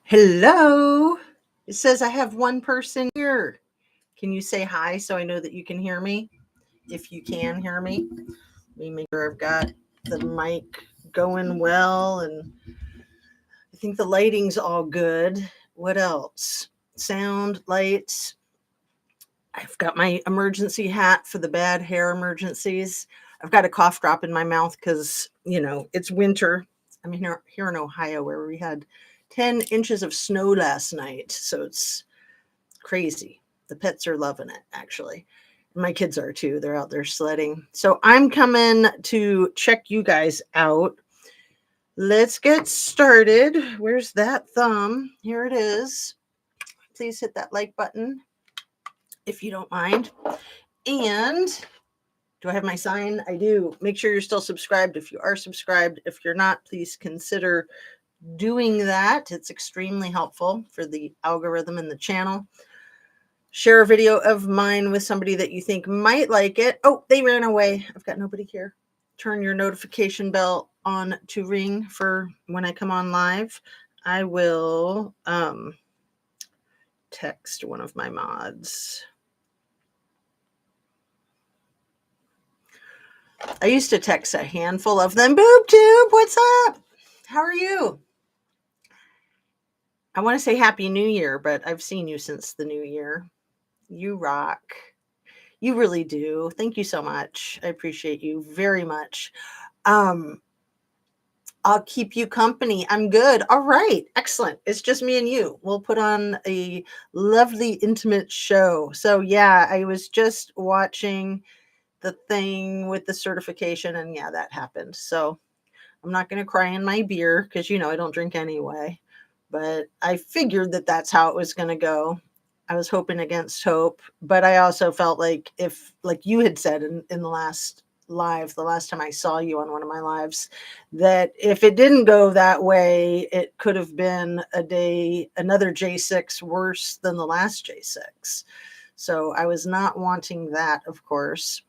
Hello. It says I have one person here. Can you say hi so I know that you can hear me? If you can hear me, let me make sure I've got the mic going well, and I think the lighting's all good. What else? Sound, lights. I've got my emergency hat for the bad hair emergencies. I've got a cough drop in my mouth because, it's winter. I'm here in Ohio where we had 10 inches of snow last night. So it's crazy. The pets are loving it, actually. My kids are too. They're out there sledding. So I'm coming to check you guys out. Let's get started. Where's that thumb? Here it is. Please hit that like button if you don't mind. And do I have my sign? I do. Make sure you're still subscribed if you are subscribed. If you're not, please consider doing that. It's extremely helpful for the algorithm and the channel. Share a video of mine with somebody that you think might like it. Oh, they ran away. I've got nobody here. Turn your notification bell on to ring for when I come on live. I will text one of my mods. I used to text a handful of them. Boob Tube, what's up? How are you? I want to say Happy New Year, but I've seen you since the new year. You rock. You really do. Thank you so much. I appreciate you very much. I'll keep you company. I'm good. All right. Excellent. It's just me and you. We'll put on a lovely, intimate show. So, yeah, I was just watching the thing with the certification, and yeah, that happened. So I'm not going to cry in my beer because, I don't drink anyway. But I figured that that's how it was going to go. I was hoping against hope, but I also felt like if, like you had said in the last live, the last time I saw you on one of my lives, that if it didn't go that way, it could have been another J6 worse than the last J6. So I was not wanting that, of course.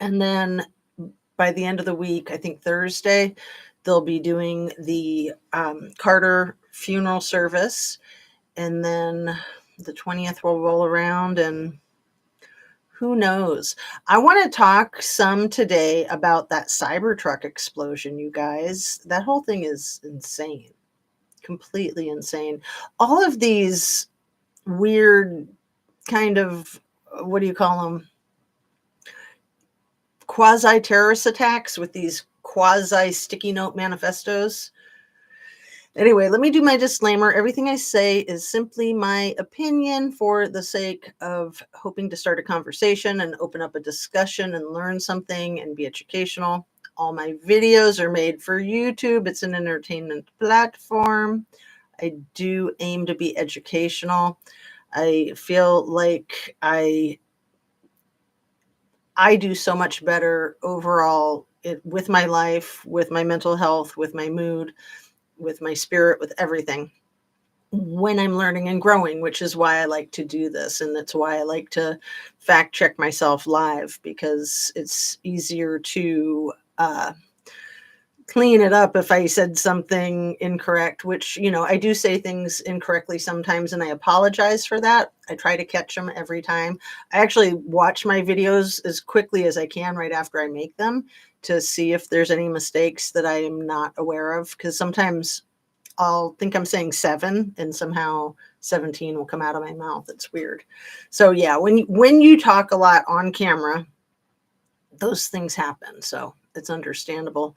And then by the end of the week, I think Thursday, they'll be doing the Carter funeral service. And then the 20th will roll around and who knows? I want to talk some today about that Cybertruck explosion, you guys. That whole thing is insane. Completely insane. All of these weird kind of, what do you call them? Quasi-terrorist attacks with these quasi-sticky note manifestos. Anyway, let me do my disclaimer. Everything I say is simply my opinion for the sake of hoping to start a conversation and open up a discussion and learn something and be educational. All my videos are made for YouTube. It's an entertainment platform. I do aim to be educational. I feel like I do so much better overall with my life, with my mental health, with my mood, with my spirit, with everything when I'm learning and growing, which is why I like to do this. And that's why I like to fact check myself live, because it's easier to clean it up if I said something incorrect, which, I do say things incorrectly sometimes, and I apologize for that. I try to catch them every time. I actually watch my videos as quickly as I can right after I make them to see if there's any mistakes that I am not aware of, because sometimes I'll think I'm saying 7 and somehow 17 will come out of my mouth. It's weird. So yeah, when you talk a lot on camera, those things happen. So it's understandable.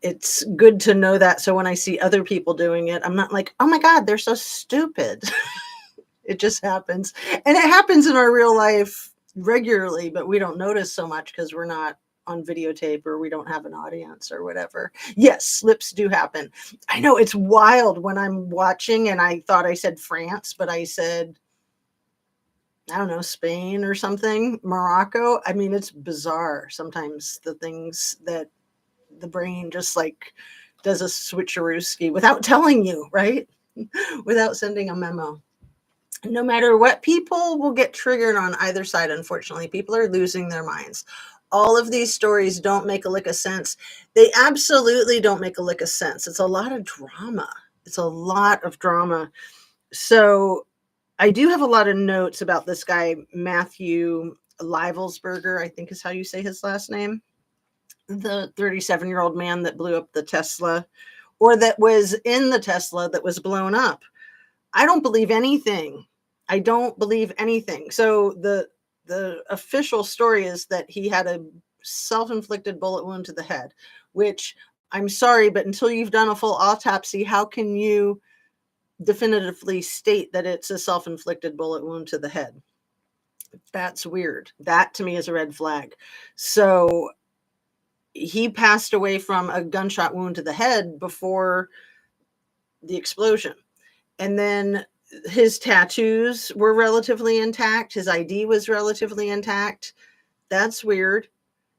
It's good to know that. So when I see other people doing it, I'm not like, oh my God, they're so stupid. It just happens. And it happens in our real life regularly, but we don't notice so much because we're not on videotape or we don't have an audience or whatever. Yes, slips do happen. I know it's wild when I'm watching and I thought I said France, but I said, I don't know, Spain or something, Morocco. I mean, it's bizarre sometimes the things that the brain just like does a switcherooski without telling you, right? Without sending a memo. No matter what, people will get triggered on either side. Unfortunately, people are losing their minds. All of these stories don't make a lick of sense. They absolutely don't make a lick of sense. It's a lot of drama. It's a lot of drama. So I do have a lot of notes about this guy, Matthew Livelsberger, I think is how you say his last name. The 37-year-old man that blew up the Tesla, or that was in the Tesla that was blown up. I don't believe anything. I don't believe anything. So the official story is that he had a self-inflicted bullet wound to the head, which I'm sorry, but until you've done a full autopsy, how can you definitively state that it's a self-inflicted bullet wound to the head? That's weird. That to me is a red flag. So he passed away from a gunshot wound to the head before the explosion. And then his tattoos were relatively intact. His ID was relatively intact. That's weird.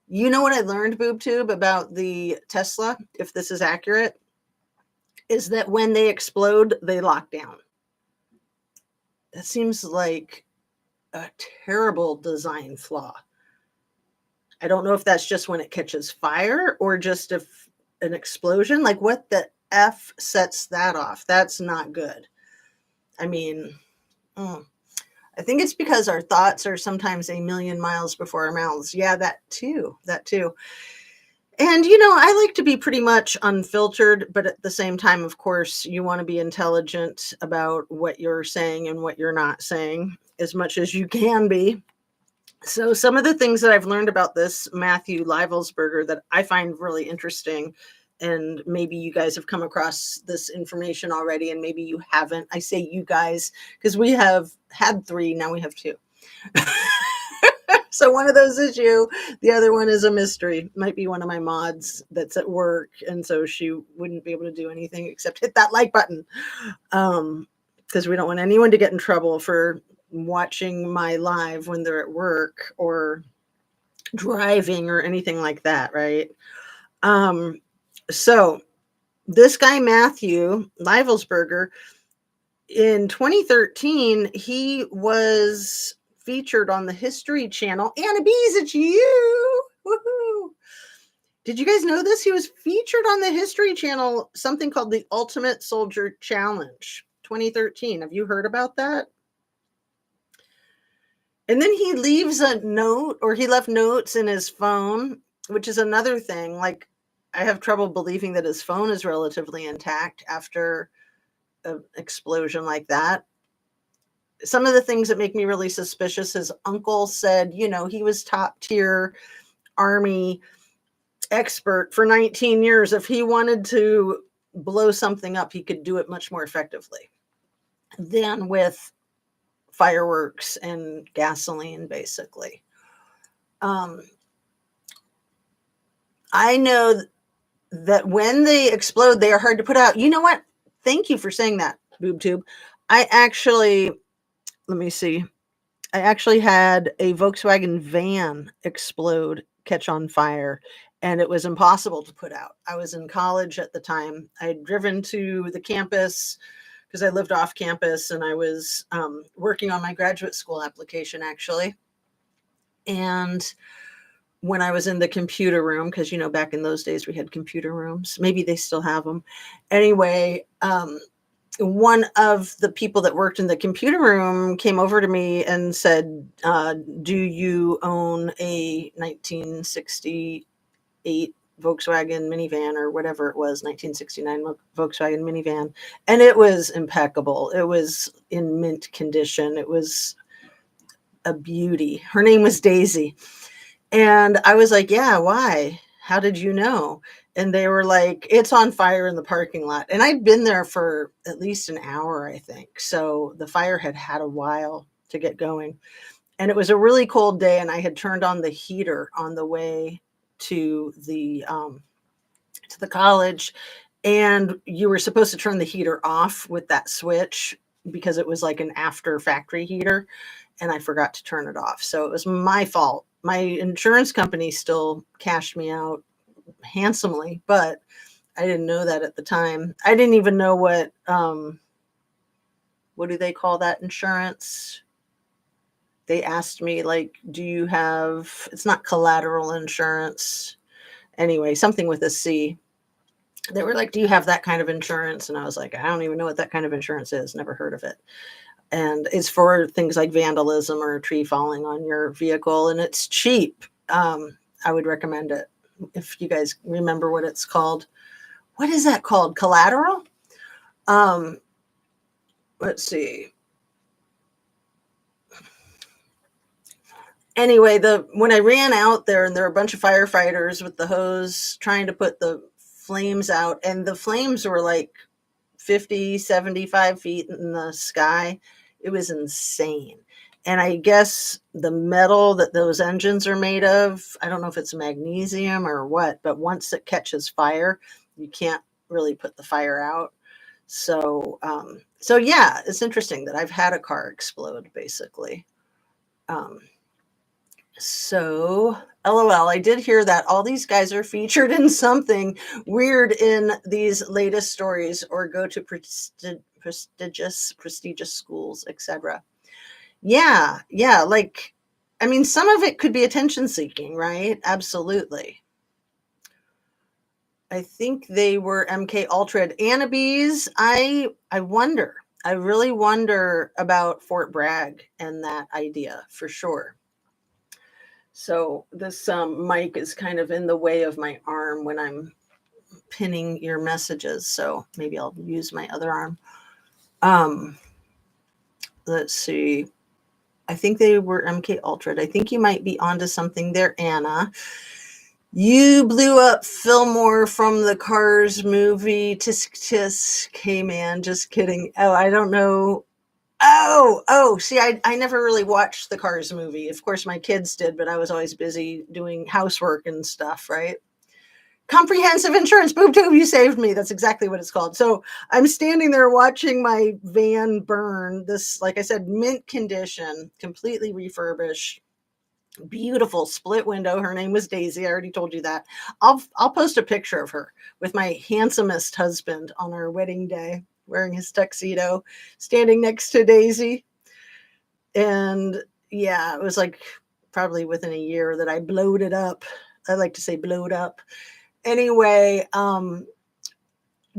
You know what I learned, BoobTube, about the Tesla, if this is accurate, is that when they explode, they lock down. That seems like a terrible design flaw. I don't know if that's just when it catches fire or just if an explosion. Like, what the F sets that off? That's not good. I mean, I think it's because our thoughts are sometimes a million miles before our mouths. Yeah, that too. That too. And, I like to be pretty much unfiltered, but at the same time, of course, you want to be intelligent about what you're saying and what you're not saying as much as you can be. So some of the things that I've learned about this Matthew Livelsberger that I find really interesting, and maybe you guys have come across this information already, and maybe you haven't. I say you guys because we have had 3, now we have 2. So one of those is you. The other one is a mystery. Might be one of my mods that's at work, and so she wouldn't be able to do anything except hit that like button. Because we don't want anyone to get in trouble for watching my live when they're at work or driving or anything like that, right? So this guy, Matthew Livelsberger, in 2013, he was featured on the History Channel. Anna Bees, it's you! Woohoo! Did you guys know this? He was featured on the History Channel, something called the Ultimate Soldier Challenge, 2013. Have you heard about that? And then he leaves a note, or he left notes in his phone, which is another thing. Like, I have trouble believing that his phone is relatively intact after an explosion like that. Some of the things that make me really suspicious, his uncle said, he was top tier Army expert for 19 years. If he wanted to blow something up, he could do it much more effectively than with fireworks and gasoline, basically. I know that when they explode, they are hard to put out. You know what? Thank you for saying that, BoobTube. Let me see. I actually had a Volkswagen van explode, catch on fire, and it was impossible to put out. I was in college at the time. I had driven to the campus because I lived off campus, and I was working on my graduate school application, actually. And when I was in the computer room, because, back in those days we had computer rooms. Maybe they still have them. Anyway, one of the people that worked in the computer room came over to me and said, do you own a 1968 Volkswagen minivan, or whatever it was, 1969 Volkswagen minivan? And it was impeccable. It was in mint condition. It was a beauty. Her name was Daisy. And I was like, yeah, why? How did you know? And they were like, it's on fire in the parking lot. And I'd been there for at least an hour, I think. So the fire had a while to get going. And it was a really cold day, and I had turned on the heater on the way to the college. And you were supposed to turn the heater off with that switch because it was like an after factory heater. And I forgot to turn it off. So it was my fault. My insurance company still cashed me out handsomely, but I didn't know that at the time. I didn't even know what do they call that insurance? They asked me, like, do you have, it's not collateral insurance. Anyway, something with a C. They were like, "Do you have that kind of insurance?" And I was like, "I don't even know what that kind of insurance is. Never heard of it." And it's for things like vandalism or a tree falling on your vehicle, and it's cheap. I would recommend it if you guys remember what it's called. What is that called? Collateral? Um, let's see. Anyway, the when I ran out there and there were a bunch of firefighters with the hose trying to put the flames out, and the flames were like 50, 75 feet in the sky. It was insane. And I guess the metal that those engines are made of, I don't know if it's magnesium or what, but once it catches fire, you can't really put the fire out. So yeah, it's interesting that I've had a car explode basically. Um, so, LOL, I did hear that all these guys are featured in something weird in these latest stories or go to prestigious schools, etc. Yeah, yeah, like I mean some of it could be attention seeking, right? Absolutely. I think they were MK Ultra Annabes. I wonder. I really wonder about Fort Bragg and that idea for sure. So this mic is kind of in the way of my arm when I'm pinning your messages. So maybe I'll use my other arm. Um, let's see. I think they were MK Ultra. I think you might be onto something there, Anna. You blew up Fillmore from the Cars movie. Tisk tisk. Hey man, just kidding. Oh, I don't know. Oh, see, I never really watched the Cars movie. Of course, my kids did, but I was always busy doing housework and stuff, right? Comprehensive insurance, boob tube, you saved me. That's exactly what it's called. So I'm standing there watching my van burn. This, like I said, mint condition, completely refurbished, beautiful split window. Her name was Daisy. I already told you that. I'll post a picture of her with my handsomest husband on our wedding day, wearing his tuxedo, standing next to Daisy. And yeah, it was like probably within a year that I blowed it up. I like to say blowed up. Anyway,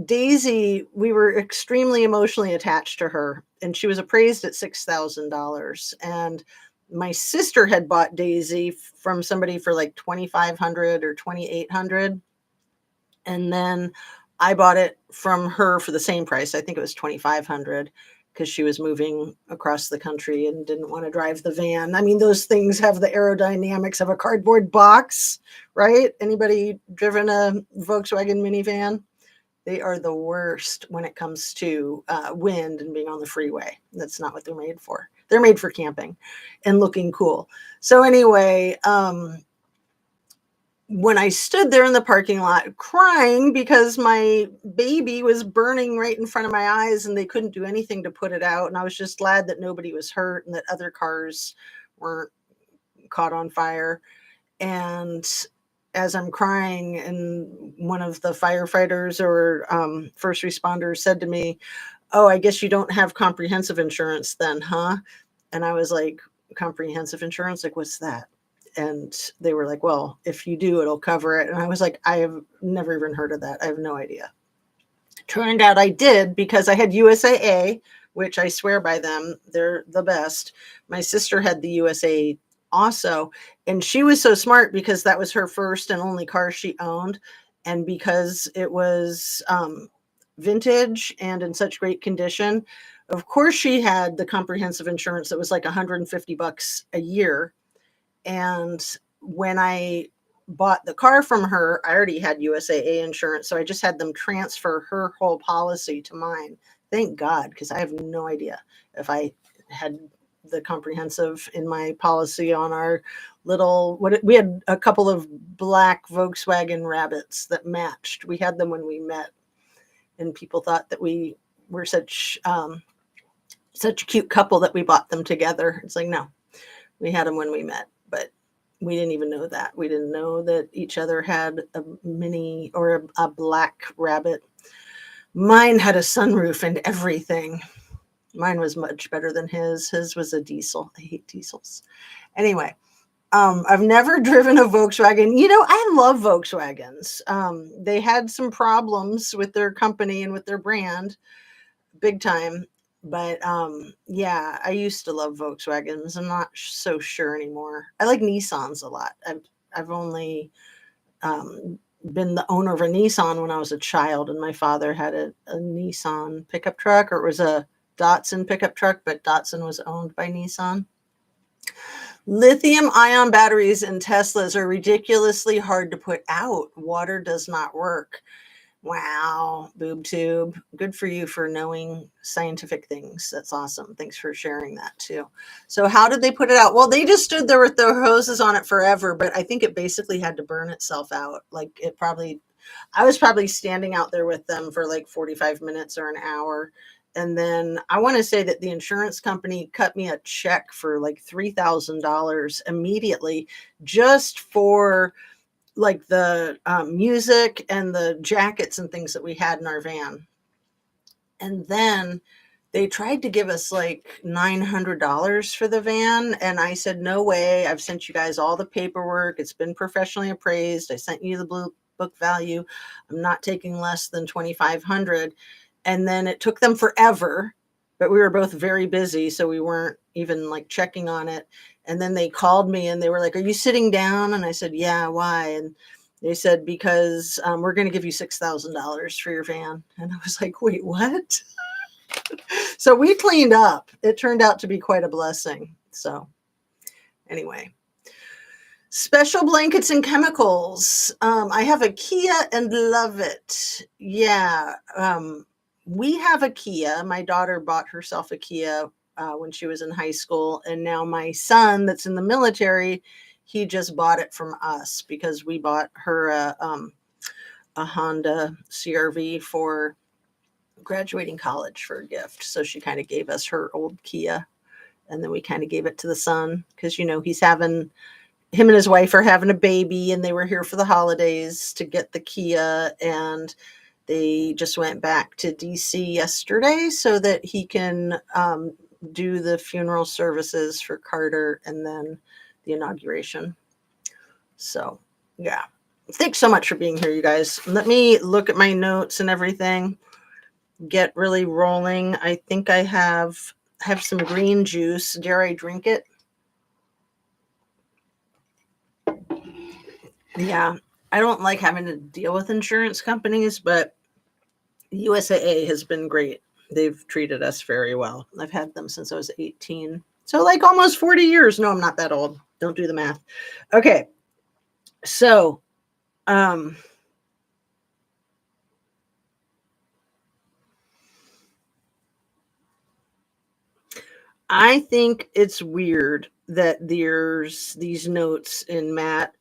Daisy, we were extremely emotionally attached to her, and she was appraised at $6,000. And my sister had bought Daisy from somebody for like 2,500 or 2,800, and then I bought it from her for the same price. I think it was 2,500 because she was moving across the country and didn't want to drive the van. I mean, those things have the aerodynamics of a cardboard box, right? Anybody driven a Volkswagen minivan? They are the worst when it comes to wind and being on the freeway. That's not what they're made for. They're made for camping and looking cool. So anyway, when I stood there in the parking lot crying because my baby was burning right in front of my eyes and they couldn't do anything to put it out. And I was just glad that nobody was hurt and that other cars weren't caught on fire. And as I'm crying, and one of the firefighters or first responders said to me, "Oh, I guess you don't have comprehensive insurance then, huh?" And I was like, "Comprehensive insurance? Like, what's that?" And they were like, "Well, if you do, it'll cover it." And I was like, "I have never even heard of that. I have no idea." Turned out I did because I had USAA, which I swear by them. They're the best. My sister had the USA also, and she was so smart because that was her first and only car she owned. And because it was vintage and in such great condition, of course she had the comprehensive insurance that was like $150 a year. And when I bought the car from her, I already had USAA insurance. So I just had them transfer her whole policy to mine. Thank God, because I have no idea if I had the comprehensive in my policy on our little, we had a couple of black Volkswagen Rabbits that matched. We had them when we met, and people thought that we were such a cute couple that we bought them together. It's like, no, we had them when we met, but we didn't even know that. We didn't know that each other had a mini or a black Rabbit. Mine had a sunroof and everything. Mine was much better than his. His was a diesel. I hate diesels. Anyway, I've never driven a Volkswagen. I love Volkswagens. They had some problems with their company and with their brand, big time. But yeah, I used to love Volkswagens. I'm not so sure anymore. I like Nissans a lot. I've only been the owner of a Nissan when I was a child, and my father had a Nissan pickup truck, or it was a Datsun pickup truck, but Datsun was owned by Nissan. Lithium ion batteries in Teslas are ridiculously hard to put out. Water does not work. Wow, boob tube. Good for you for knowing scientific things. That's awesome. Thanks for sharing that too. So how did they put it out? Well, they just stood there with their hoses on it forever, but I think it basically had to burn itself out. I was probably standing out there with them for like 45 minutes or an hour. And then I want to say that the insurance company cut me a check for like $3,000 immediately, just for like the music and the jackets and things that we had in our van. And then they tried to give us like $900 for the van. And I said, no way. I've sent you guys all the paperwork. It's been professionally appraised. I sent you the blue book value. I'm not taking less than 2,500. And then it took them forever, but we were both very busy, so we weren't even like checking on it. And then they called me and they were like, are you sitting down? And I said, yeah, why? And they said, because we're going to give you $6,000 for your van. And I was like, wait, what? So we cleaned up. It turned out to be quite a blessing. So anyway, special blankets and chemicals. I have a Kia and love it. Yeah. We have a Kia. My daughter bought herself a Kia when she was in high school. And now my son that's in the military, he just bought it from us because we bought her a Honda CRV for graduating college for a gift. So she kind of gave us her old Kia, and then we kind of gave it to the son because, him and his wife are having a baby, and they were here for the holidays to get the Kia, and they just went back to DC yesterday so that he can do the funeral services for Carter and then the inauguration. So, yeah. Thanks so much for being here, you guys. Let me look at my notes and everything. Get really rolling. I think I have some green juice. Dare I drink it? Yeah. I don't like having to deal with insurance companies, but USAA has been great. They've treated us very well. I've had them since I was 18. So like almost 40 years. No, I'm not that old. Don't do the math. Okay. So, I think it's weird that there's these notes in Matt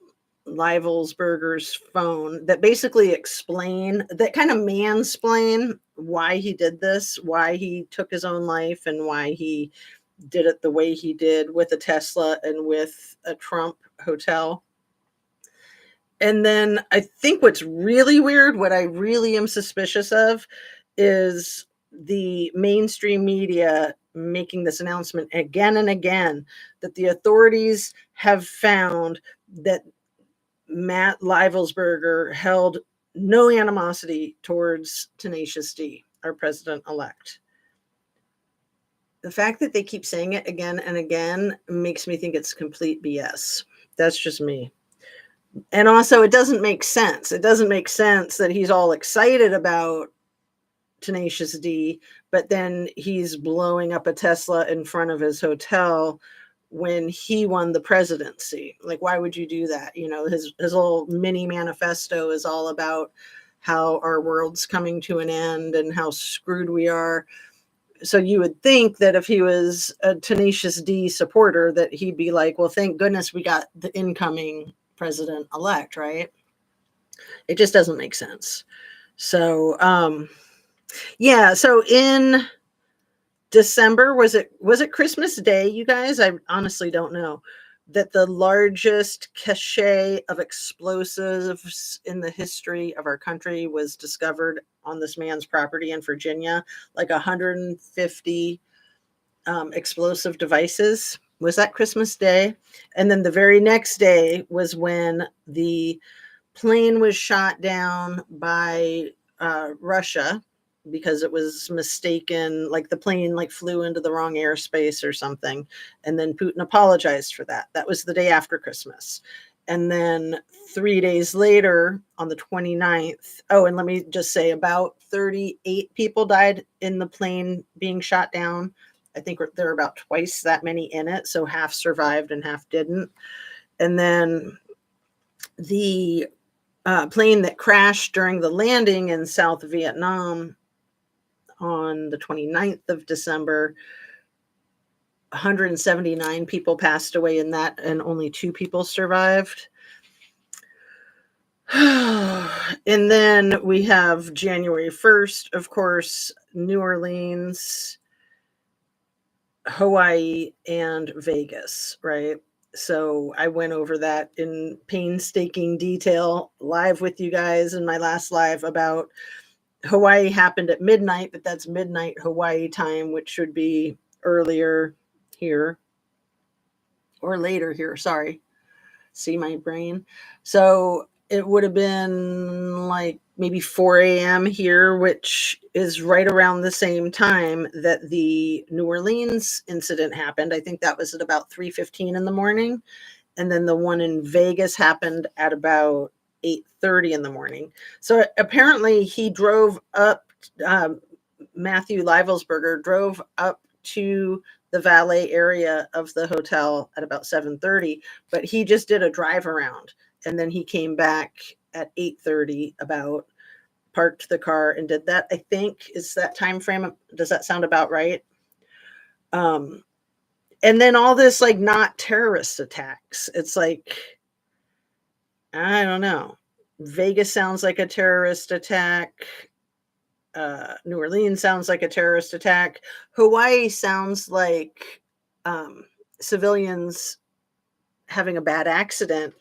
Livelsberger's phone that basically explain, that kind of mansplain why he did this, why he took his own life, and why he did it the way he did with a Tesla and with a Trump hotel. And then I think what's really weird, what I really am suspicious of, is the mainstream media making this announcement again and again that the authorities have found that Matt Livelsberger held no animosity towards Tenacious D, our president-elect. The fact that they keep saying it again and again makes me think it's complete BS. That's just me. And also, it doesn't make sense. It doesn't make sense that he's all excited about Tenacious D, but then he's blowing up a Tesla in front of his hotel when he won the presidency. Like, why would you do that? His little mini manifesto is all about how our world's coming to an end and how screwed we are. So you would think that if he was a Tenacious D supporter, that he'd be like, well, thank goodness we got the incoming president-elect, right? It just doesn't make sense. So, yeah. So in December, was it Christmas Day, you guys? I honestly don't know. That the largest cache of explosives in the history of our country was discovered on this man's property in Virginia, like 150 explosive devices. Was that Christmas Day? And then the very next day was when the plane was shot down by Russia because it was mistaken, like the plane like flew into the wrong airspace or something. And then Putin apologized for that. That was the day after Christmas. And then 3 days later on the 29th, oh, and let me just say about 38 people died in the plane being shot down. I think there are about twice that many in it. So half survived and half didn't. And then the plane that crashed during the landing in South Vietnam on the 29th of December, 179 people passed away in that, and only 2 people survived. And then we have January 1st, of course, New Orleans, Hawaii, and Vegas, right? So I went over that in painstaking detail live with you guys in my last live about Hawaii happened at midnight, but that's midnight Hawaii time, which should be earlier here or later here. Sorry. See my brain. So it would have been like maybe 4 a.m. here, which is right around the same time that the New Orleans incident happened. I think that was at about 3:15 in the morning. And then the one in Vegas happened at about 8:30 in the morning. So apparently he drove up, Matthew Livelsberger drove up to the valet area of the hotel at about 7:30, but he just did a drive around. And then he came back at 8:30 about, parked the car and did that. I think is that time frame. Does that sound about right? And then all this like not terrorist attacks. It's like, I don't know. Vegas sounds like a terrorist attack. New Orleans sounds like a terrorist attack. Hawaii sounds like civilians having a bad accident.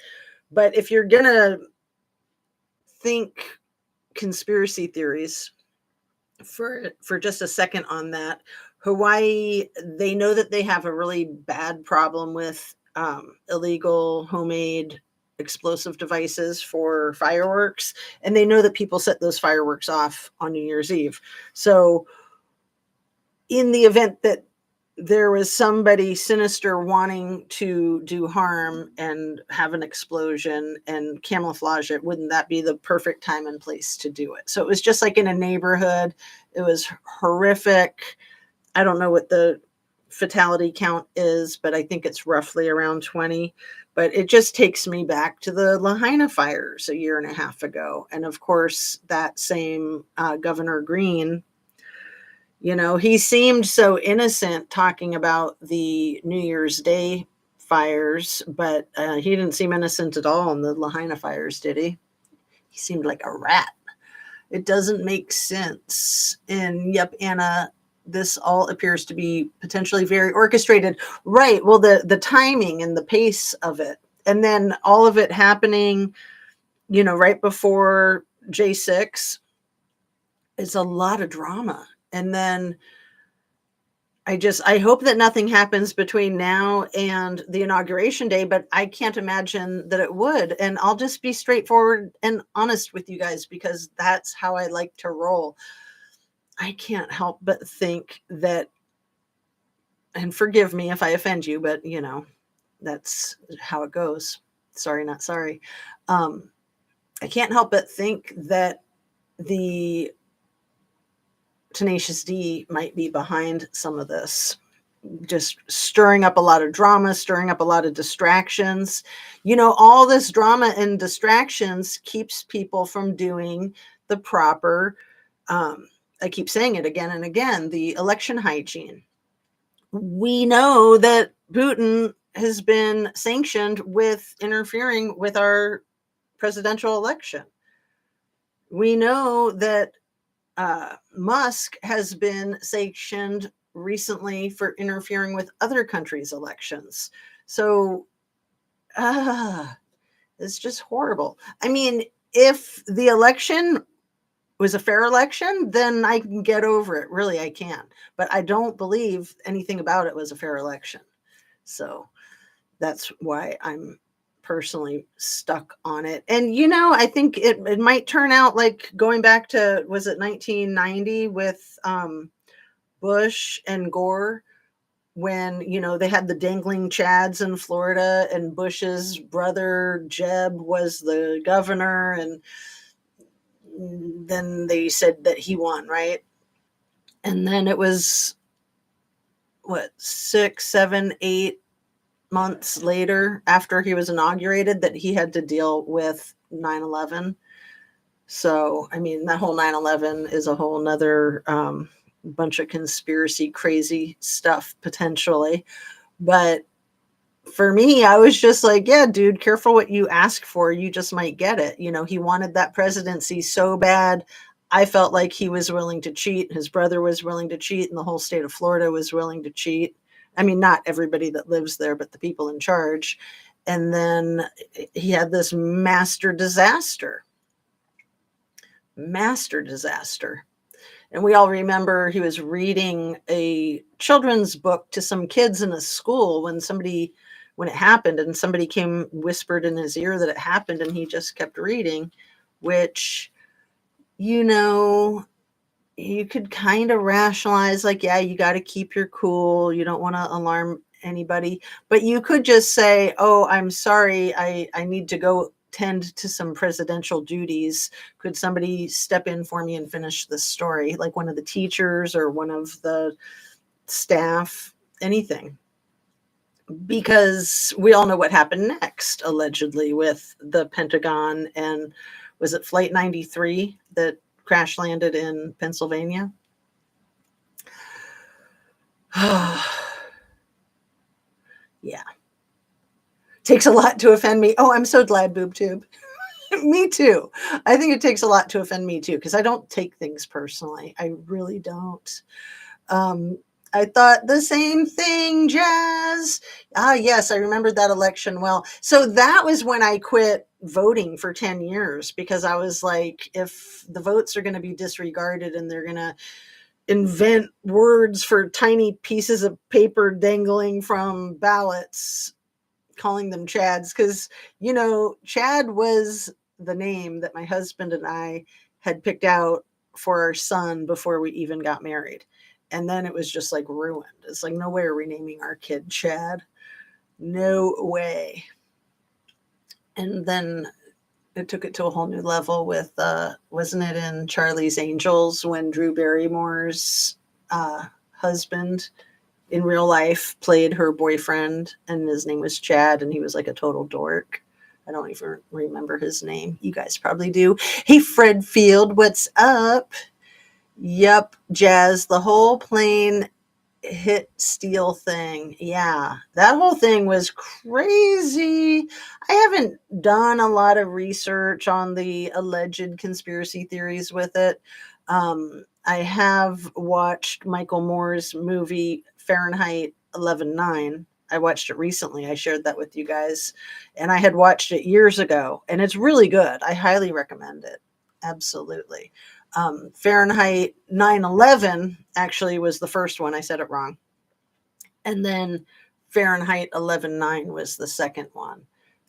But if you're going to think conspiracy theories for just a second on that, Hawaii, they know that they have a really bad problem with illegal homemade explosive devices for fireworks, and they know that people set those fireworks off on New Year's Eve. So in the event that there was somebody sinister wanting to do harm and have an explosion and camouflage it, wouldn't that be the perfect time and place to do it? So it was just like in a neighborhood. It was horrific. I don't know what the fatality count is, but I think it's roughly around 20. But it just takes me back to the Lahaina fires a year and a half ago. And of course, that same Governor Green, you know, he seemed so innocent talking about the New Year's Day fires, but he didn't seem innocent at all in the Lahaina fires, did he? He seemed like a rat. It doesn't make sense. And yep, Anna, this all appears to be potentially very orchestrated. Right. Well, the timing and the pace of it, and then all of it happening, you know, right before J6, is a lot of drama. And then I hope that nothing happens between now and the inauguration day, but I can't imagine that it would. And I'll just be straightforward and honest with you guys, because that's how I like to roll. I can't help but think that, and forgive me if I offend you, but you know, that's how it goes. Sorry, not sorry. I can't help but think that the Tenacious D might be behind some of this, just stirring up a lot of drama, stirring up a lot of distractions. You know, all this drama and distractions keeps people from doing the proper, I keep saying it again and again, the election hygiene. We know that Putin has been sanctioned with interfering with our presidential election. We know that Musk has been sanctioned recently for interfering with other countries' elections. So it's just horrible. I mean, if the election was a fair election, then I can get over it. Really, I can. But I don't believe anything about it was a fair election. So that's why I'm personally stuck on it. And, I think it might turn out like going back to, was it 1990 with Bush and Gore, when, they had the dangling Chads in Florida and Bush's brother Jeb was the governor, and then they said that he won, right? And then it was what, 6, 7, 8 months later after he was inaugurated that he had to deal with 9/11. So, I mean, that whole 9/11 is a whole nother bunch of conspiracy crazy stuff potentially. But for me, I was just like, yeah, dude, careful what you ask for. You just might get it. He wanted that presidency so bad. I felt like he was willing to cheat. His brother was willing to cheat, and the whole state of Florida was willing to cheat. I mean, not everybody that lives there, but the people in charge. And then he had this master disaster. And we all remember he was reading a children's book to some kids in a school when it happened, and somebody whispered in his ear that it happened, and he just kept reading, which, you could kind of rationalize, like, yeah, you got to keep your cool. You don't want to alarm anybody, but you could just say, oh, I'm sorry. I need to go tend to some presidential duties. Could somebody step in for me and finish this story? Like one of the teachers or one of the staff, anything. Because we all know what happened next, allegedly, with the Pentagon, and was it Flight 93 that crash landed in Pennsylvania? Yeah. Takes a lot to offend me. Oh, I'm so glad, BoobTube. Me too. I think it takes a lot to offend me too, because I don't take things personally. I really don't. I thought the same thing, Jazz. Yes, I remembered that election well. So that was when I quit voting for 10 years, because I was like, if the votes are going to be disregarded and they're going to invent words for tiny pieces of paper dangling from ballots, calling them Chads, because, Chad was the name that my husband and I had picked out for our son before we even got married. And then it was just like ruined. It's like, no way are we naming our kid Chad. No way. And then it took it to a whole new level with, wasn't it in Charlie's Angels when Drew Barrymore's husband in real life played her boyfriend, and his name was Chad, and he was like a total dork. I don't even remember his name. You guys probably do. Hey, Fred Field, what's up? Yep, Jazz, the whole plane hit steel thing. Yeah, that whole thing was crazy. I haven't done a lot of research on the alleged conspiracy theories with it. I have watched Michael Moore's movie Fahrenheit 11/9. I watched it recently. I shared that with you guys, and I had watched it years ago, and it's really good. I highly recommend it. Absolutely. Fahrenheit 9/11 actually was the first one. I said it wrong. And then Fahrenheit 11/9 was the second one.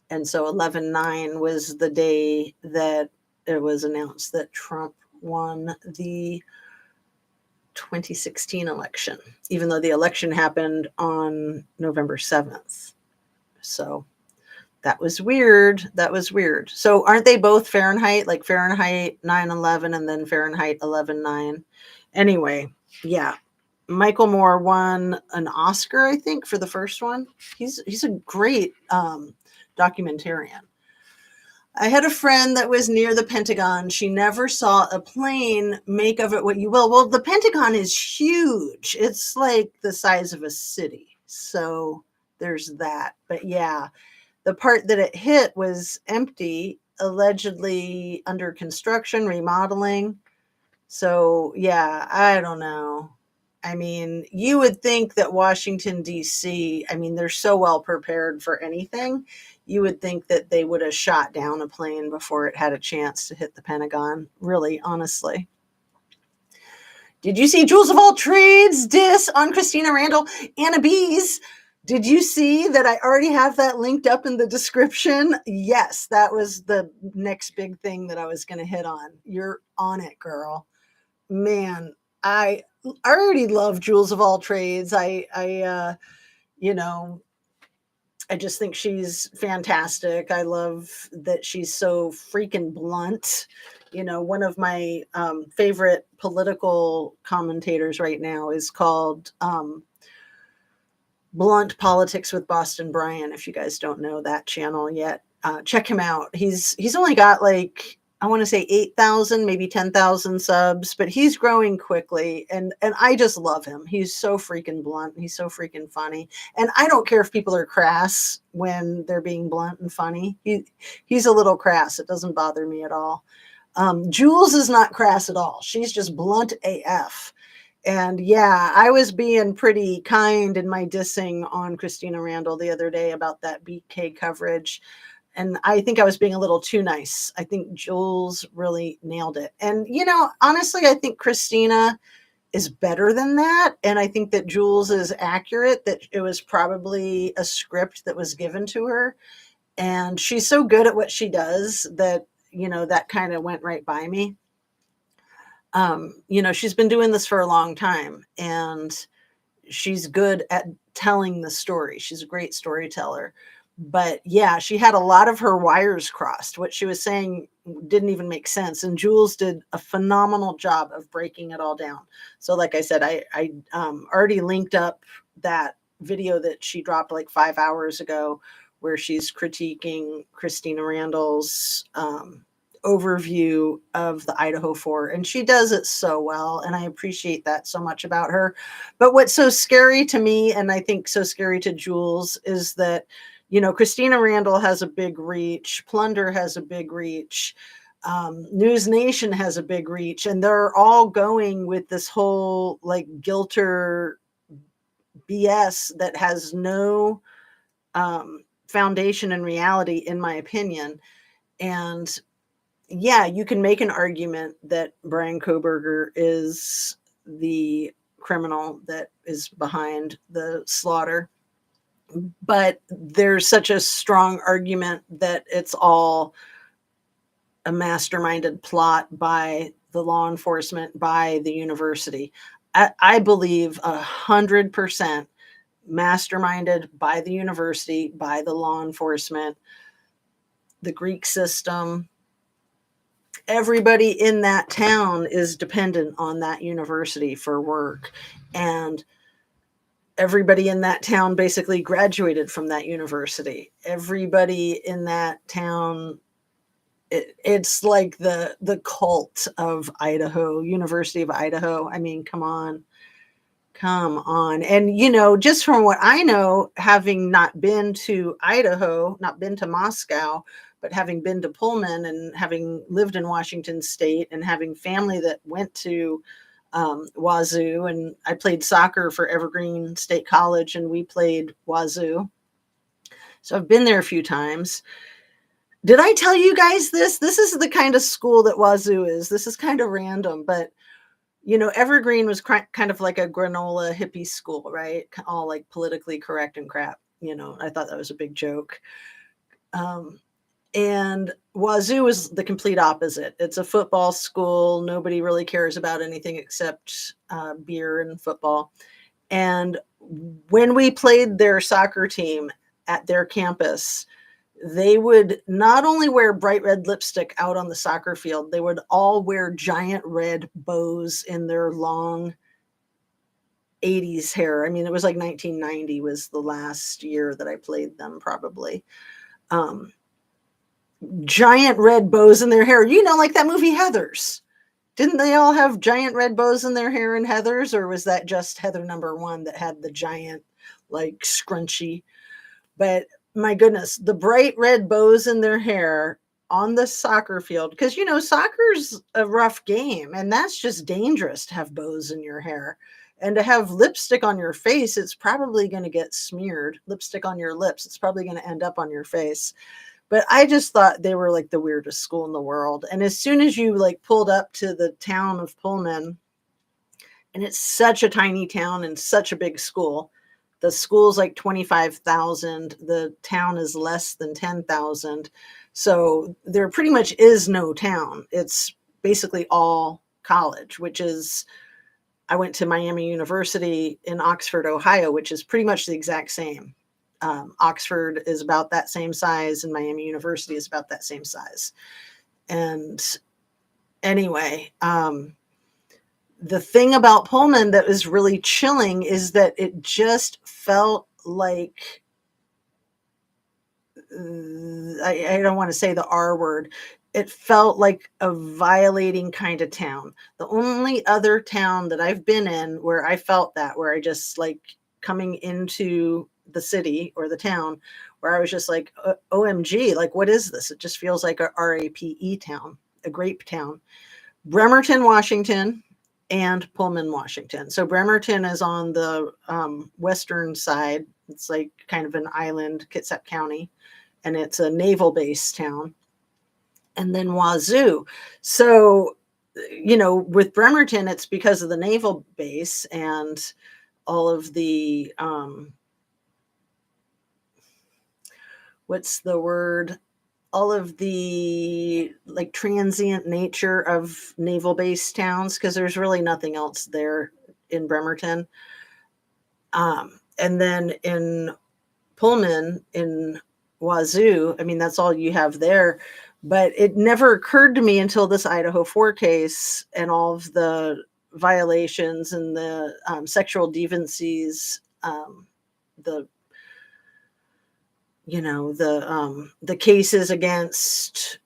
And so 11/9 was the day that it was announced that Trump won the 2016 election, even though the election happened on November 7th. So that was weird. So aren't they both Fahrenheit, like Fahrenheit 9/11 and then Fahrenheit 11/9? Anyway, yeah. Michael Moore won an Oscar, I think, for the first one. He's a great documentarian. I had a friend that was near the Pentagon. She never saw a plane. Make of it what you will. Well, the Pentagon is huge. It's like the size of a city. So there's that. But yeah, the part that it hit was empty, allegedly under construction, remodeling. So yeah, I don't know. I mean, you would think that Washington, D.C., I mean, they're so well prepared for anything. You would think that they would have shot down a plane before it had a chance to hit the Pentagon. Really, honestly. Did you see Jules of All Trades diss on Christina Randall? Anna B's Did you see that I already have that linked up in the description? Yes, that was the next big thing that I was going to hit on. You're on it, girl. Man, I already love Jewels of all trades. You know, I just think she's fantastic. I love that she's so freaking blunt. One of my favorite political commentators right now is called Blunt Politics with Boston Brian. If you guys don't know that channel yet, check him out. He's only got like, I want to say 8,000, maybe 10,000 subs, but he's growing quickly, and I just love him. He's so freaking blunt. He's so freaking funny, and I don't care if people are crass when they're being blunt and funny. He's a little crass. It doesn't bother me at all. Jules is not crass at all. She's just blunt AF. And yeah, I was being pretty kind in my dissing on Christina Randall the other day about that BK coverage. And I think I was being a little too nice. I think Jules really nailed it. And, honestly, I think Christina is better than that. And I think that Jules is accurate, that it was probably a script that was given to her. And she's so good at what she does that, that kind of went right by me. She's been doing this for a long time, and she's good at telling the story. She's a great storyteller. But yeah, she had a lot of her wires crossed. What she was saying didn't even make sense. And Jules did a phenomenal job of breaking it all down. So like I said, I already linked up that video that she dropped like 5 hours ago, where she's critiquing Christina Randall's overview of the Idaho 4, and she does it so well, and I appreciate that so much about her. But what's so scary to me, and I think so scary to Jules, is that Christina Randall has a big reach, Plunder has a big reach, News Nation has a big reach, and they're all going with this whole like Gilter BS that has no foundation in reality, in my opinion. And yeah, you can make an argument that Brian Koberger is the criminal that is behind the slaughter, but there's such a strong argument that it's all a masterminded plot by the law enforcement, by the university. I believe 100% masterminded by the university, by the law enforcement, the Greek system. Everybody in that town is dependent on that university for work. And everybody in that town basically graduated from that university. Everybody in that town, it's like the cult of Idaho, University of Idaho. I mean, come on. And, just from what I know, having not been to Idaho, not been to Moscow, but having been to Pullman and having lived in Washington State and having family that went to Wazoo, and I played soccer for Evergreen State College, and we played Wazoo. So I've been there a few times. Did I tell you guys this? This is the kind of school that Wazoo is. This is kind of random, but Evergreen was kind of like a granola hippie school, right? All like politically correct and crap. I thought that was a big joke. And Wazoo is the complete opposite. It's a football school. Nobody really cares about anything except beer and football. And when we played their soccer team at their campus, they would not only wear bright red lipstick out on the soccer field, they would all wear giant red bows in their long 80s hair. I mean, it was like 1990 was the last year that I played them, probably. Giant red bows in their hair, like that movie Heathers. Didn't they all have giant red bows in their hair in Heathers, or was that just Heather #1 that had the giant like scrunchie? But my goodness, the bright red bows in their hair on the soccer field, because soccer's a rough game, and that's just dangerous to have bows in your hair. And to have lipstick on your face, it's probably going to get smeared. Lipstick on your lips, it's probably going to end up on your face. But I just thought they were like the weirdest school in the world. And as soon as you like pulled up to the town of Pullman, and it's such a tiny town and such a big school, The school's like 25,000. The town is less than 10,000. So there pretty much is no town. It's basically all college, which is, I went to Miami University in Oxford, Ohio, which is pretty much the exact same. Oxford is about that same size, and Miami University is about that same size. And anyway, the thing about Pullman that was really chilling is that it just felt like, I don't want to say the R word. It felt like a violating kind of town. The only other town that I've been in where I felt that, where I just like coming into the city or the town, where I was just like, OMG, like, what is this? It just feels like a RAPE town, a grape town. Bremerton, Washington, and Pullman, Washington. So Bremerton is on the western side. It's like kind of an island, Kitsap County, and it's a naval base town. And then Wazoo. So, with Bremerton, it's because of the naval base and all of the, what's the word? All of the like transient nature of naval base towns, because there's really nothing else there in Bremerton. And then in Pullman, in Wazoo, I mean, that's all you have there. But it never occurred to me until this Idaho 4 case and all of the violations and the sexual deviancies, the the cases against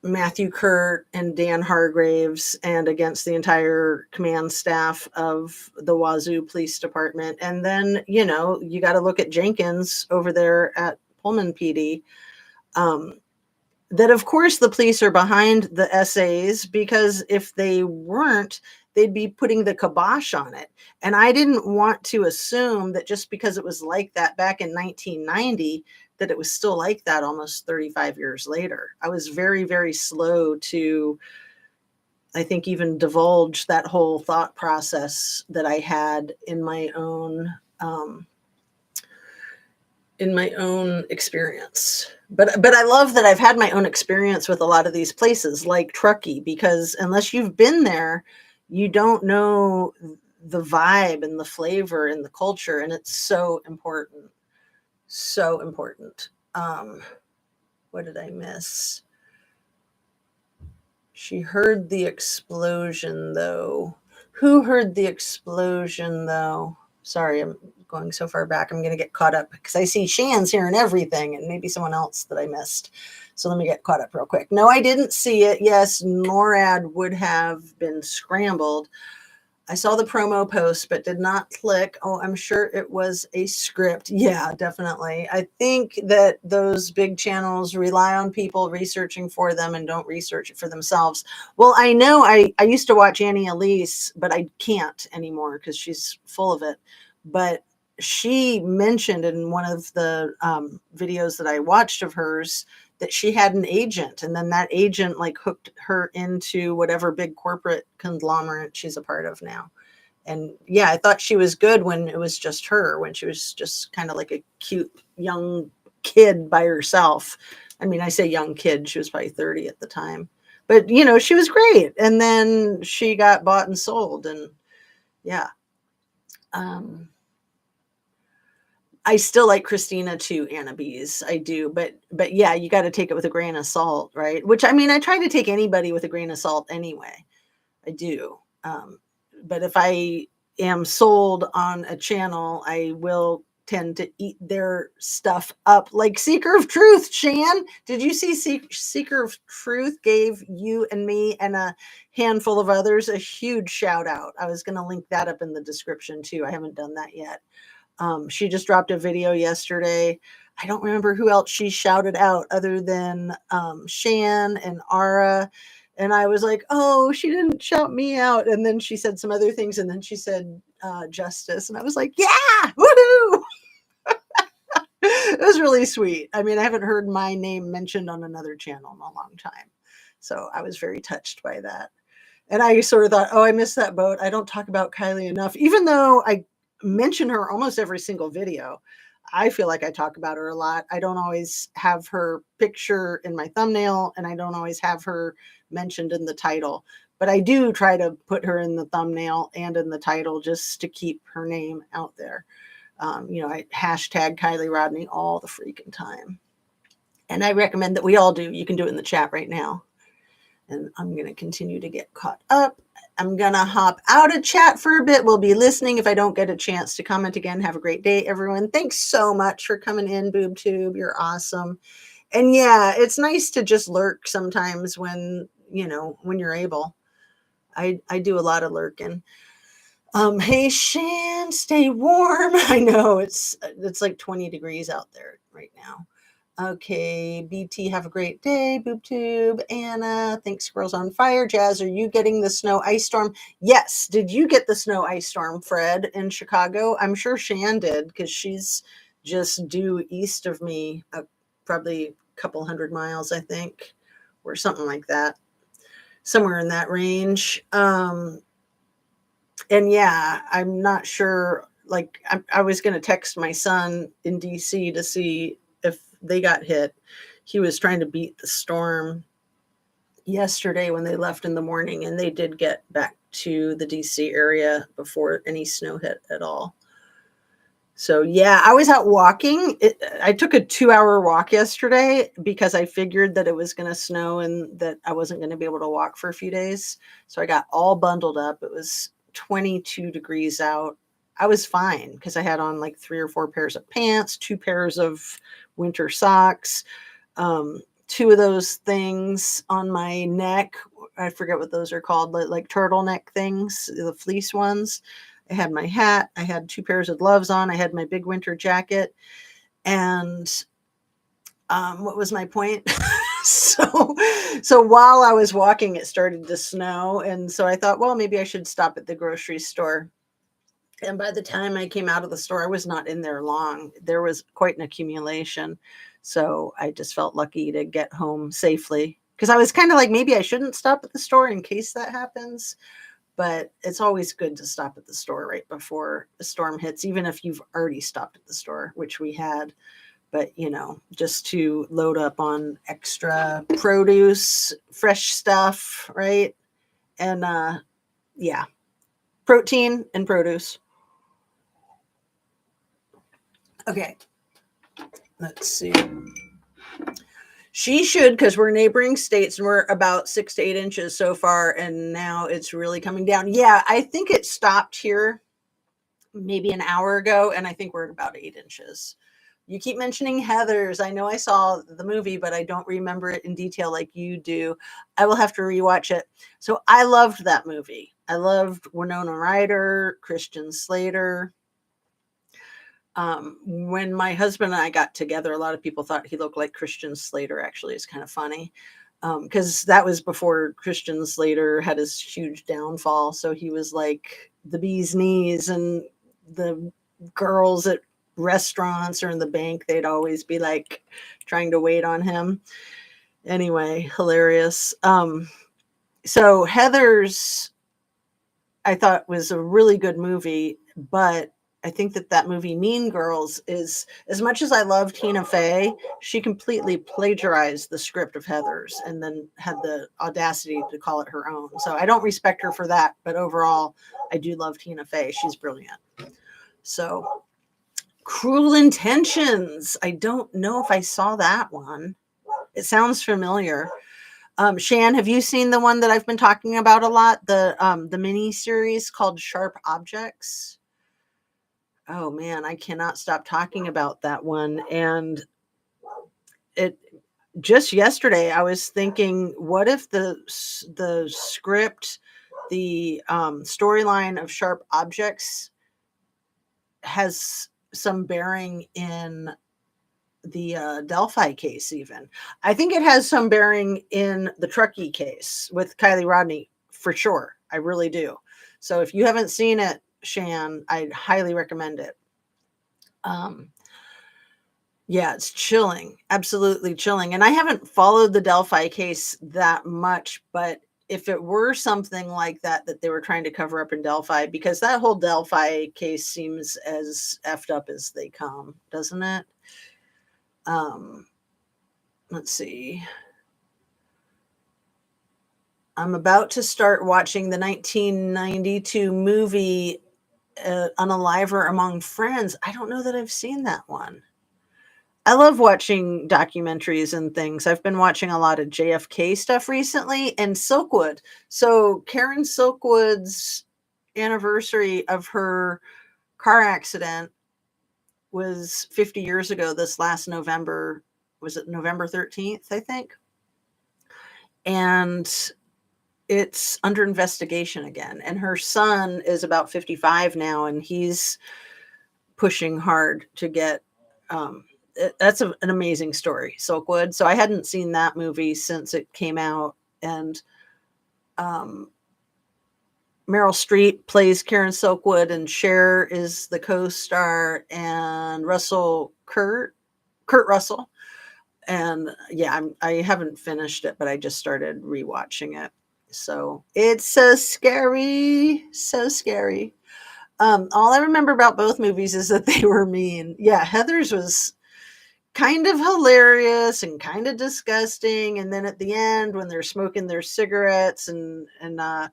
Matthew Kurt and Dan Hargraves and against the entire command staff of the Wazoo Police Department. And then, you got to look at Jenkins over there at Pullman PD. That, of course, the police are behind the essays, because if they weren't, they'd be putting the kibosh on it. And I didn't want to assume that just because it was like that back in 1990, that it was still like that almost 35 years later. I was very, very slow to, I think, even divulge that whole thought process that I had in my own experience. But I love that I've had my own experience with a lot of these places like Truckee, because unless you've been there, you don't know the vibe and the flavor and the culture, and it's so important. So important. What did I miss? She heard the explosion, though. Who heard the explosion, though? Sorry, I'm going so far back. I'm going to get caught up because I see Shan's hearing everything, and maybe someone else that I missed. So let me get caught up real quick. No, I didn't see it. Yes, NORAD would have been scrambled. I saw the promo post, but did not click. Oh, I'm sure it was a script. Yeah, definitely. I think that those big channels rely on people researching for them and don't research it for themselves. Well, I know I used to watch Annie Elise, but I can't anymore because she's full of it. But she mentioned in one of the videos that I watched of hers that she had an agent, and then that agent like hooked her into whatever big corporate conglomerate she's a part of now. And yeah, I thought she was good when it was just her, when she was just kind of like a cute young kid by herself. I mean, I say young kid, she was probably 30 at the time, but she was great. And then she got bought and sold, and yeah. I still like Christina too, Anna Bees. I do, but yeah, you got to take it with a grain of salt, right? Which, I mean, I try to take anybody with a grain of salt anyway. I do. But if I am sold on a channel, I will tend to eat their stuff up. Like Seeker of Truth, Shan. Did you see Seeker of Truth gave you and me and a handful of others a huge shout out? I was going to link that up in the description too. I haven't done that yet. She just dropped a video yesterday. I don't remember who else she shouted out other than Shan and Ara. And I was like, oh, she didn't shout me out. And then she said some other things. And then she said Justice. And I was like, yeah, woohoo. It was really sweet. I mean, I haven't heard my name mentioned on another channel in a long time. So I was very touched by that. And I sort of thought, oh, I missed that boat. I don't talk about Kylie enough, even though mention her almost every single video. I feel like I talk about her a lot. I don't always have her picture in my thumbnail, and I don't always have her mentioned in the title, but I do try to put her in the thumbnail and in the title just to keep her name out there. I hashtag Kylie Rodney all the freaking time. And I recommend that we all do. You can do it in the chat right now. And I'm going to continue to get caught up. I'm going to hop out of chat for a bit. We'll be listening if I don't get a chance to comment again. Have a great day, everyone. Thanks so much for coming in, BoobTube. You're awesome. And yeah, it's nice to just lurk sometimes when you're able. I do a lot of lurking. Hey, Shan, stay warm. I know it's like 20 degrees out there right now. Okay, BT, have a great day. BoobTube, Anna, thanks, Squirrels on Fire. Jazz, are you getting the snow ice storm? Yes. Did you get the snow ice storm, Fred, in Chicago? I'm sure Shan did, because she's just due east of me, probably a couple 100 miles, I think, or something like that, somewhere in that range. And yeah, I'm not sure. Like, I was going to text my son in DC to see if they got hit. He was trying to beat the storm yesterday when they left in the morning, and they did get back to the DC area before any snow hit at all. So yeah, I was out walking. I took a 2-hour walk yesterday because I figured that it was going to snow and that I wasn't going to be able to walk for a few days. So I got all bundled up. It was 22 degrees out. I was fine because I had on like 3 or 4 pairs of pants, 2 pairs of winter socks, 2 of those things on my neck. I forget what those are called, like turtleneck things, the fleece ones. I had my hat. I had 2 pairs of gloves on. I had my big winter jacket. And what was my point? So while I was walking, it started to snow. And so I thought, well, maybe I should stop at the grocery store. And by the time I came out of the store, I was not in there long. There was quite an accumulation. So I just felt lucky to get home safely, because I was kind of like, maybe I shouldn't stop at the store in case that happens. But it's always good to stop at the store right before the storm hits, even if you've already stopped at the store, which we had. But, just to load up on extra produce, fresh stuff, right? And yeah, protein and produce. Okay, let's see. She should, because we're neighboring states and we're about 6 to 8 inches so far, and now it's really coming down. Yeah, I think it stopped here maybe an hour ago, and I think we're at about 8 inches. You keep mentioning Heathers. I know I saw the movie, but I don't remember it in detail like you do. I will have to rewatch it. So I loved that movie. I loved Winona Ryder, Christian Slater. When my husband and I got together, a lot of people thought he looked like Christian Slater. Actually, it's kind of funny, because that was before Christian Slater had his huge downfall. So he was like the bee's knees, and the girls at restaurants or in the bank, they'd always be like trying to wait on him. Anyway, hilarious. So Heathers, I thought, was a really good movie, but I think that movie Mean Girls is, as much as I love Tina Fey, she completely plagiarized the script of Heathers and then had the audacity to call it her own. So I don't respect her for that, but overall, I do love Tina Fey. She's brilliant. So Cruel Intentions. I don't know if I saw that one. It sounds familiar. Shan, have you seen the one that I've been talking about a lot? The mini series called Sharp Objects. Oh man, I cannot stop talking about that one. And it just yesterday, I was thinking, what if the script, the storyline of Sharp Objects has some bearing in the Delphi case? Even I think it has some bearing in the Truckee case with Kylie Rodney, for sure. I really do. So if you haven't seen it, Shan, I'd highly recommend it. Yeah, it's chilling, absolutely chilling. And I haven't followed the Delphi case that much, but if it were something like that that they were trying to cover up in Delphi, because that whole Delphi case seems as effed up as they come, doesn't it? Let's see. I'm about to start watching the 1992 movie Unaliver Among Friends. I don't know that I've seen that one. I love watching documentaries and things. I've been watching a lot of JFK stuff recently and Silkwood. So Karen Silkwood's anniversary of her car accident was 50 years ago this last November. Was it November 13th, I think? And it's under investigation again. And her son is about 55 now, and he's pushing hard to get that's an amazing story, Silkwood. So I hadn't seen that movie since it came out, and Meryl Streep plays Karen Silkwood, and Cher is the co-star, and Kurt Russell. And yeah, I haven't finished it, but I just started rewatching it. So it's so scary, so scary. All I remember about both movies is that they were mean. Yeah, Heather's was kind of hilarious and kind of disgusting. And then at the end, when they're smoking their cigarettes and the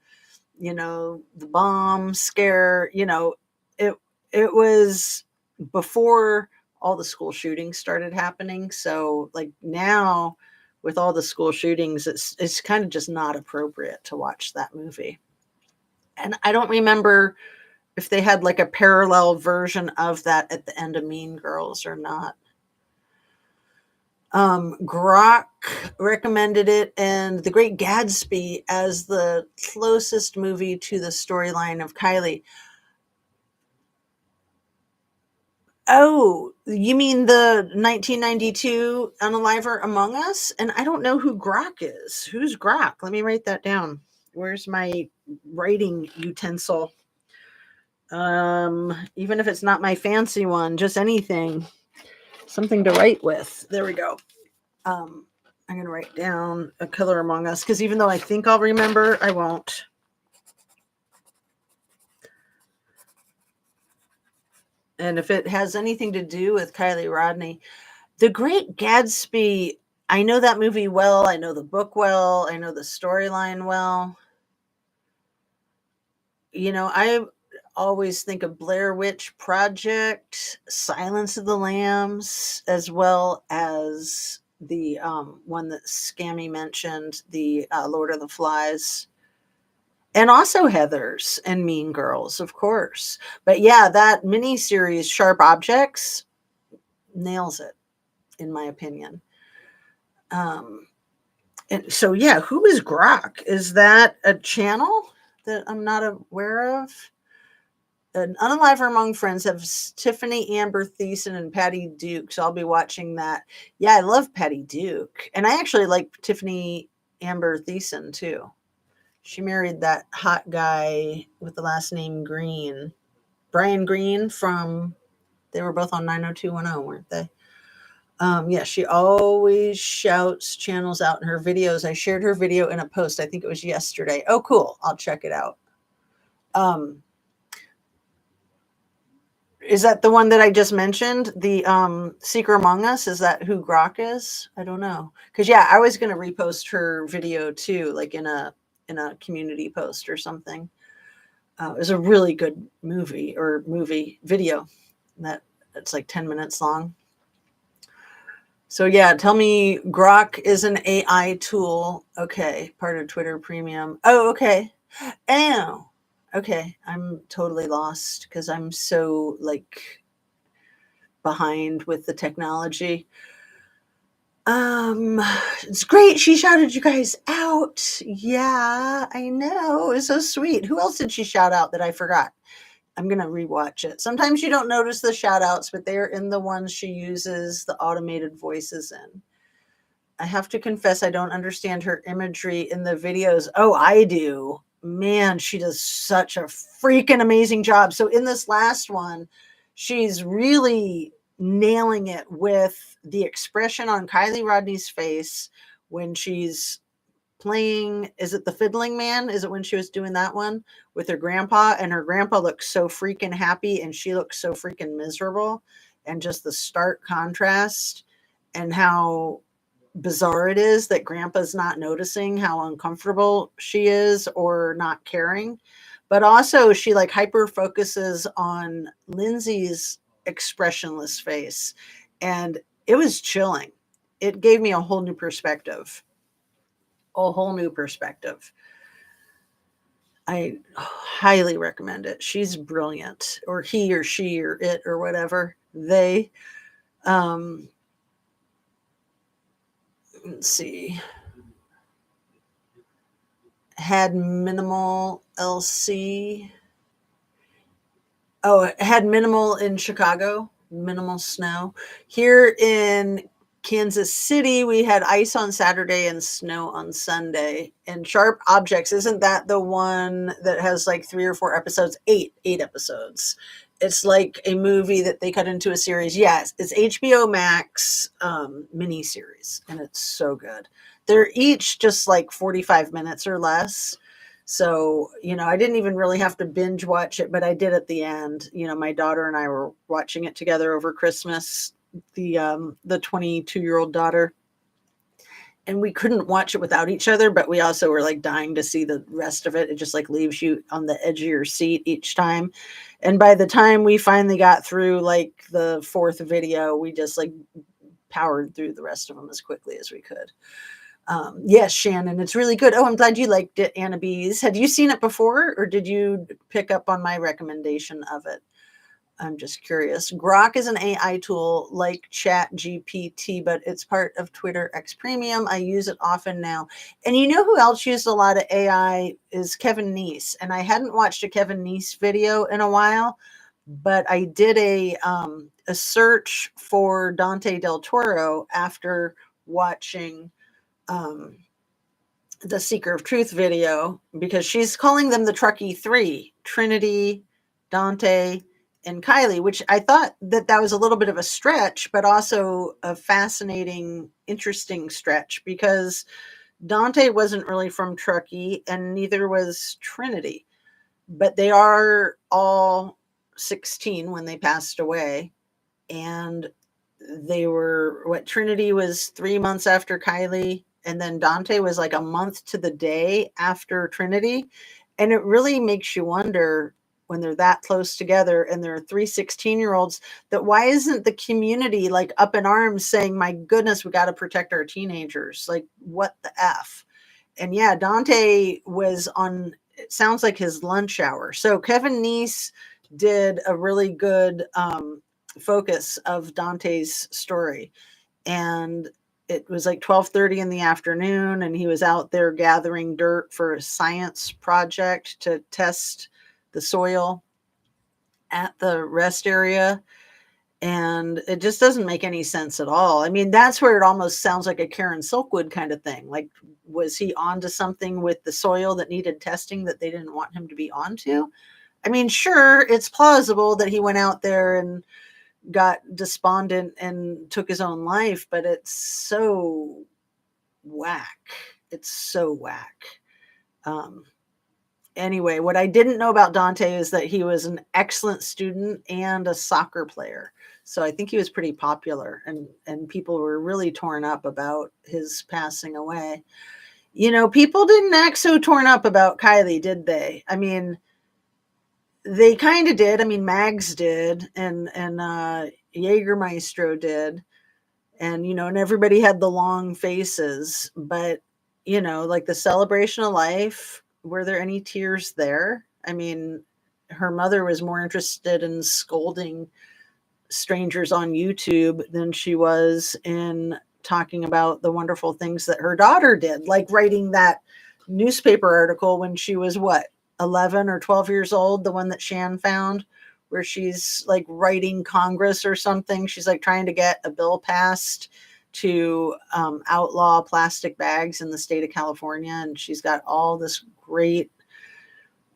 bomb scare, it was before all the school shootings started happening. So like now with all the school shootings, it's kind of just not appropriate to watch that movie. And I don't remember if they had like a parallel version of that at the end of Mean Girls or not. Grok recommended it, and The Great Gatsby as the closest movie to the storyline of Kylie. Oh, you mean the 1992 Unaliver Among Us? And I don't know who Grok is. Who's Grok? Let me write that down. Where's my writing utensil? Even if it's not my fancy one, just anything. Something to write with. There we go. I'm going to write down A Killer Among Us, because even though I think I'll remember, I won't. And if it has anything to do with Kylie Rodney, The Great Gatsby, I know that movie well. I know the book well. I know the storyline well. I always think of Blair Witch Project, Silence of the Lambs, as well as the one that Scammy mentioned, the Lord of the Flies. And also Heathers and Mean Girls, of course. But yeah, that miniseries, Sharp Objects, nails it, in my opinion. And so, yeah, who is Grok? Is that a channel that I'm not aware of? An Unaliver Among Friends have Tiffany Amber Thiessen and Patty Duke. So I'll be watching that. Yeah, I love Patty Duke. And I actually like Tiffany Amber Thiessen too. She married that hot guy with the last name Green. Brian Green they were both on 90210, weren't they? Yeah, she always shouts channels out in her videos. I shared her video in a post. I think it was yesterday. Oh, cool. I'll check it out. Is that the one that I just mentioned? The Seeker Among Us? Is that who Grok is? I don't know. Because yeah, I was going to repost her video too, like in a community post or something. It was a really good movie video. It's like 10 minutes long. So yeah, tell me Grok is an AI tool. Okay, part of Twitter Premium. Oh, okay. Oh, okay. I'm totally lost because I'm so like behind with the technology. It's great. She shouted you guys out. Yeah, I know. It's so sweet. Who else did she shout out that I forgot? I'm going to rewatch it. Sometimes you don't notice the shout outs, but they're in the ones she uses the automated voices in. I have to confess, I don't understand her imagery in the videos. Oh, I do. Man, she does such a freaking amazing job. So in this last one, she's really nailing it with the expression on Kylie Rodney's face when she's playing, is it The Fiddling Man? Is it when she was doing that one with her grandpa? And her grandpa looks so freaking happy and she looks so freaking miserable. And just the stark contrast and how bizarre it is that grandpa's not noticing how uncomfortable she is or not caring. But also she like hyper focuses on Lindsay's expressionless face. And it was chilling. It gave me a whole new perspective. A whole new perspective. I highly recommend it. She's brilliant, or he or she or it or whatever. They let's see. Had minimal LC. Oh, it had minimal in Chicago, minimal snow. Here in Kansas City, we had ice on Saturday and snow on Sunday. And Sharp Objects, isn't that the one that has like 3 or 4 episodes? Eight episodes. It's like a movie that they cut into a series. Yes, it's HBO Max mini series, and it's so good. They're each just like 45 minutes or less. So, I didn't even really have to binge watch it, but I did at the end. My daughter and I were watching it together over Christmas, the 22-year-old daughter. And we couldn't watch it without each other, but we also were like dying to see the rest of it. It just like leaves you on the edge of your seat each time. And by the time we finally got through like the 4th video, we just like powered through the rest of them as quickly as we could. Yes, Shannon, it's really good. Oh, I'm glad you liked it, Anna Bees. Had you seen it before, or did you pick up on my recommendation of it? I'm just curious. Grok is an AI tool like Chat GPT, but it's part of Twitter X Premium. I use it often now. And you know who else used a lot of AI is Kevin Neese. And I hadn't watched a Kevin Neese video in a while, but I did a search for Dante Del Toro after watching the Seeker of Truth video, because she's calling them the Truckee Three: Trinity, Dante, and Kylie, which I thought that was a little bit of a stretch, but also a fascinating, interesting stretch, because Dante wasn't really from Truckee and neither was Trinity, but they are all 16 when they passed away. And they were, Trinity was 3 months after Kylie, and then Dante was like a month to the day after Trinity. And it really makes you wonder, when they're that close together and there are 3 16-year-olds, that why isn't the community like up in arms saying, my goodness, we got to protect our teenagers? Like, what the F? And yeah, Dante was on, it sounds like his lunch hour. So Kevin Neese did a really good focus of Dante's story. And it was like 12:30 in the afternoon, and he was out there gathering dirt for a science project to test the soil at the rest area. And it just doesn't make any sense at all. I mean, that's where it almost sounds like a Karen Silkwood kind of thing. Like, was he onto something with the soil that needed testing that they didn't want him to be onto? I mean, sure, it's plausible that he went out there and got despondent and took his own life, but it's so whack. It's so whack. Anyway, what I didn't know about Dante is that he was an excellent student and a soccer player. So I think he was pretty popular, and people were really torn up about his passing away. People didn't act so torn up about Kylie, did they? I mean, they kind of did. I mean, Mags did, and Jägermeister did, and and everybody had the long faces. But like the celebration of life, were there any tears there? I mean, her mother was more interested in scolding strangers on YouTube than she was in talking about the wonderful things that her daughter did, like writing that newspaper article when she was 11 or 12 years old, the one that Shan found, where she's like writing Congress or something. She's like trying to get a bill passed to outlaw plastic bags in the state of California. And she's got all this great,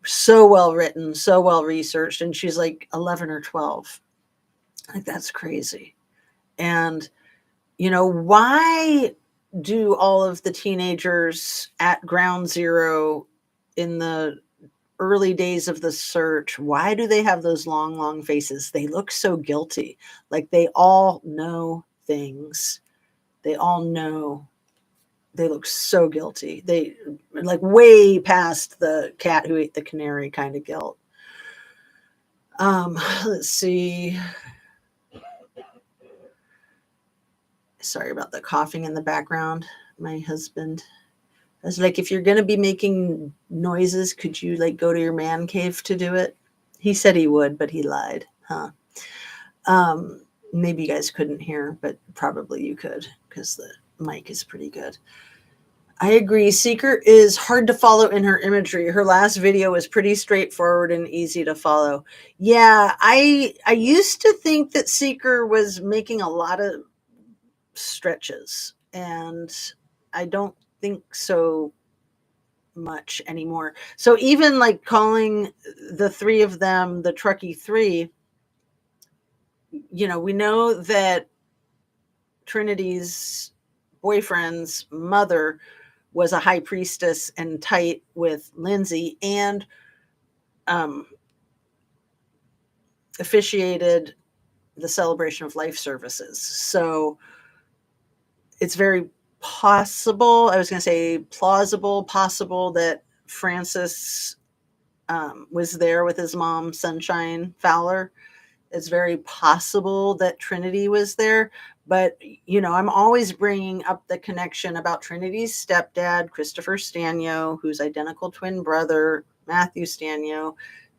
so well written, so well researched. And she's like 11 or 12. Like, that's crazy. And, why do all of the teenagers at ground zero in the early days of the search, why do they have those long, long faces? They look so guilty. Like they all know things. They all know. They look so guilty. They like way past the cat who ate the canary kind of guilt. Let's see. Sorry about the coughing in the background. My husband. I was like, if you're going to be making noises, could you like go to your man cave to do it? He said he would, but he lied. Huh. Maybe you guys couldn't hear, but probably you could because the mic is pretty good. I agree. Seeker is hard to follow in her imagery. Her last video was pretty straightforward and easy to follow. Yeah, I used to think that Seeker was making a lot of stretches, and I don't think so much anymore. So even like calling the three of them the Truckee Three, you know, we know that Trinity's boyfriend's mother was a high priestess and tight with Lindsay, and officiated the celebration of life services. So it's very possible, I was going to say plausible, possible that Francis was there with his mom, Sunshine Fowler. It's very possible that Trinity was there. But, you know, I'm always bringing up the connection about Trinity's stepdad, Christopher Stanio, whose identical twin brother, Matthew Stanio,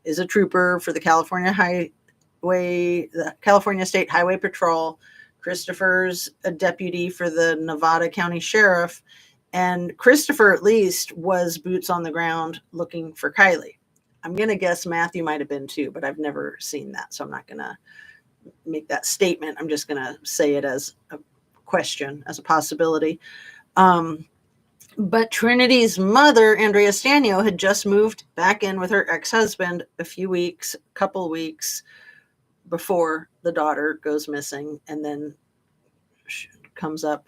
is a trooper for the California State Highway Patrol. Christopher's a deputy for the Nevada County Sheriff. And Christopher, at least, was boots on the ground looking for Kylie. I'm going to guess Matthew might have been too, but I've never seen that. So I'm not going to make that statement. I'm just going to say it as a question, as a possibility. But Trinity's mother, Andrea Stanio, had just moved back in with her ex-husband a couple weeks before the daughter goes missing, and then she comes up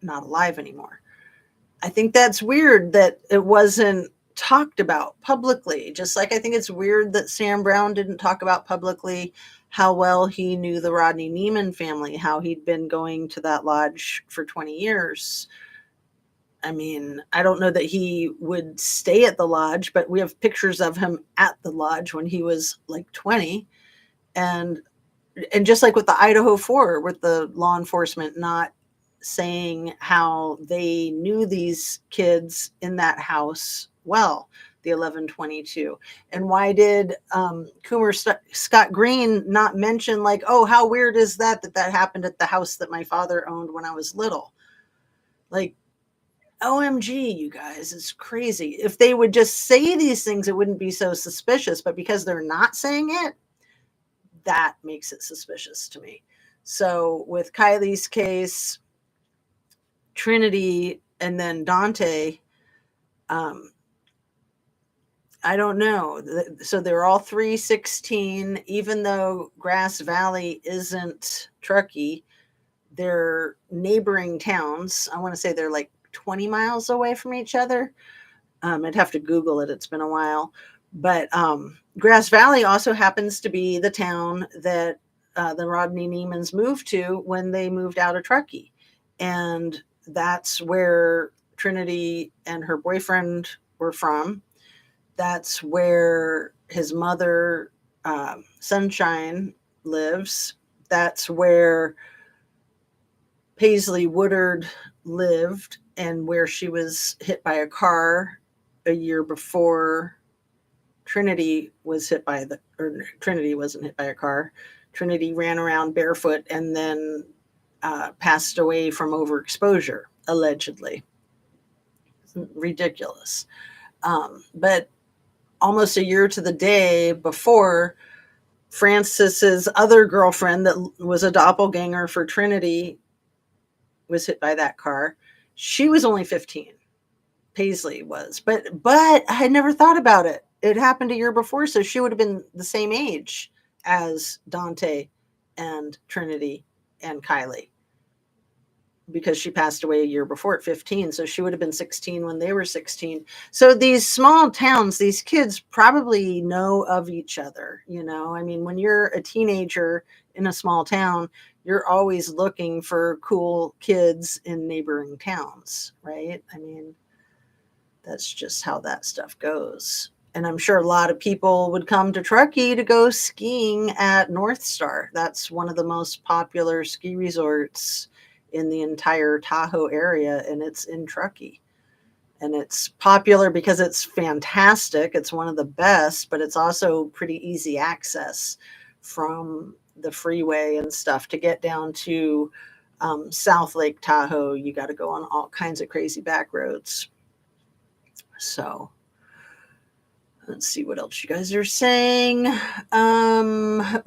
not alive anymore. I think that's weird that it wasn't talked about publicly, just like I think it's weird that Sam Brown didn't talk about publicly how well he knew the Rodney Neiman family, how he'd been going to that lodge for 20 years. I mean, I don't know that he would stay at the lodge, but we have pictures of him at the lodge when he was like 20. And just like with the Idaho 4, with the law enforcement not saying how they knew these kids in that house well, the 1122. And why did Coomer Scott Green not mention like, oh, how weird is that happened at the house that my father owned when I was little? Like, OMG, you guys, it's crazy. If they would just say these things, it wouldn't be so suspicious. But because they're not saying it, that makes it suspicious to me. So with Kylie's case, Trinity, and then Dante, I don't know. So they're all 316, even though Grass Valley isn't Truckee, they're neighboring towns. I want to say they're like 20 miles away from each other. I'd have to Google it. It's been a while. But Grass Valley also happens to be the town that the Rodney Neimans moved to when they moved out of Truckee. And that's where Trinity and her boyfriend were from. That's where his mother, Sunshine, lives. That's where Paisley Woodard lived, and where she was hit by a car a year before Trinity was hit by Trinity wasn't hit by a car. Trinity ran around barefoot and then passed away from overexposure, allegedly. Ridiculous. But almost a year to the day before, Francis's other girlfriend that was a doppelganger for Trinity was hit by that car. She was only 15. Paisley was, but I had never thought about it. It happened a year before, so she would have been the same age as Dante and Trinity and Kylie. because she passed away a year before at 15. So she would have been 16 when they were 16. So these small towns, these kids probably know of each other. I mean, when you're a teenager in a small town, you're always looking for cool kids in neighboring towns, right? I mean, that's just how that stuff goes. And I'm sure a lot of people would come to Truckee to go skiing at North Star. That's one of the most popular ski resorts in the entire Tahoe area, and it's in Truckee. And it's popular because it's fantastic. It's one of the best, but it's also pretty easy access from the freeway and stuff to get down to South Lake Tahoe. You got to go on all kinds of crazy back roads. So let's see what else you guys are saying.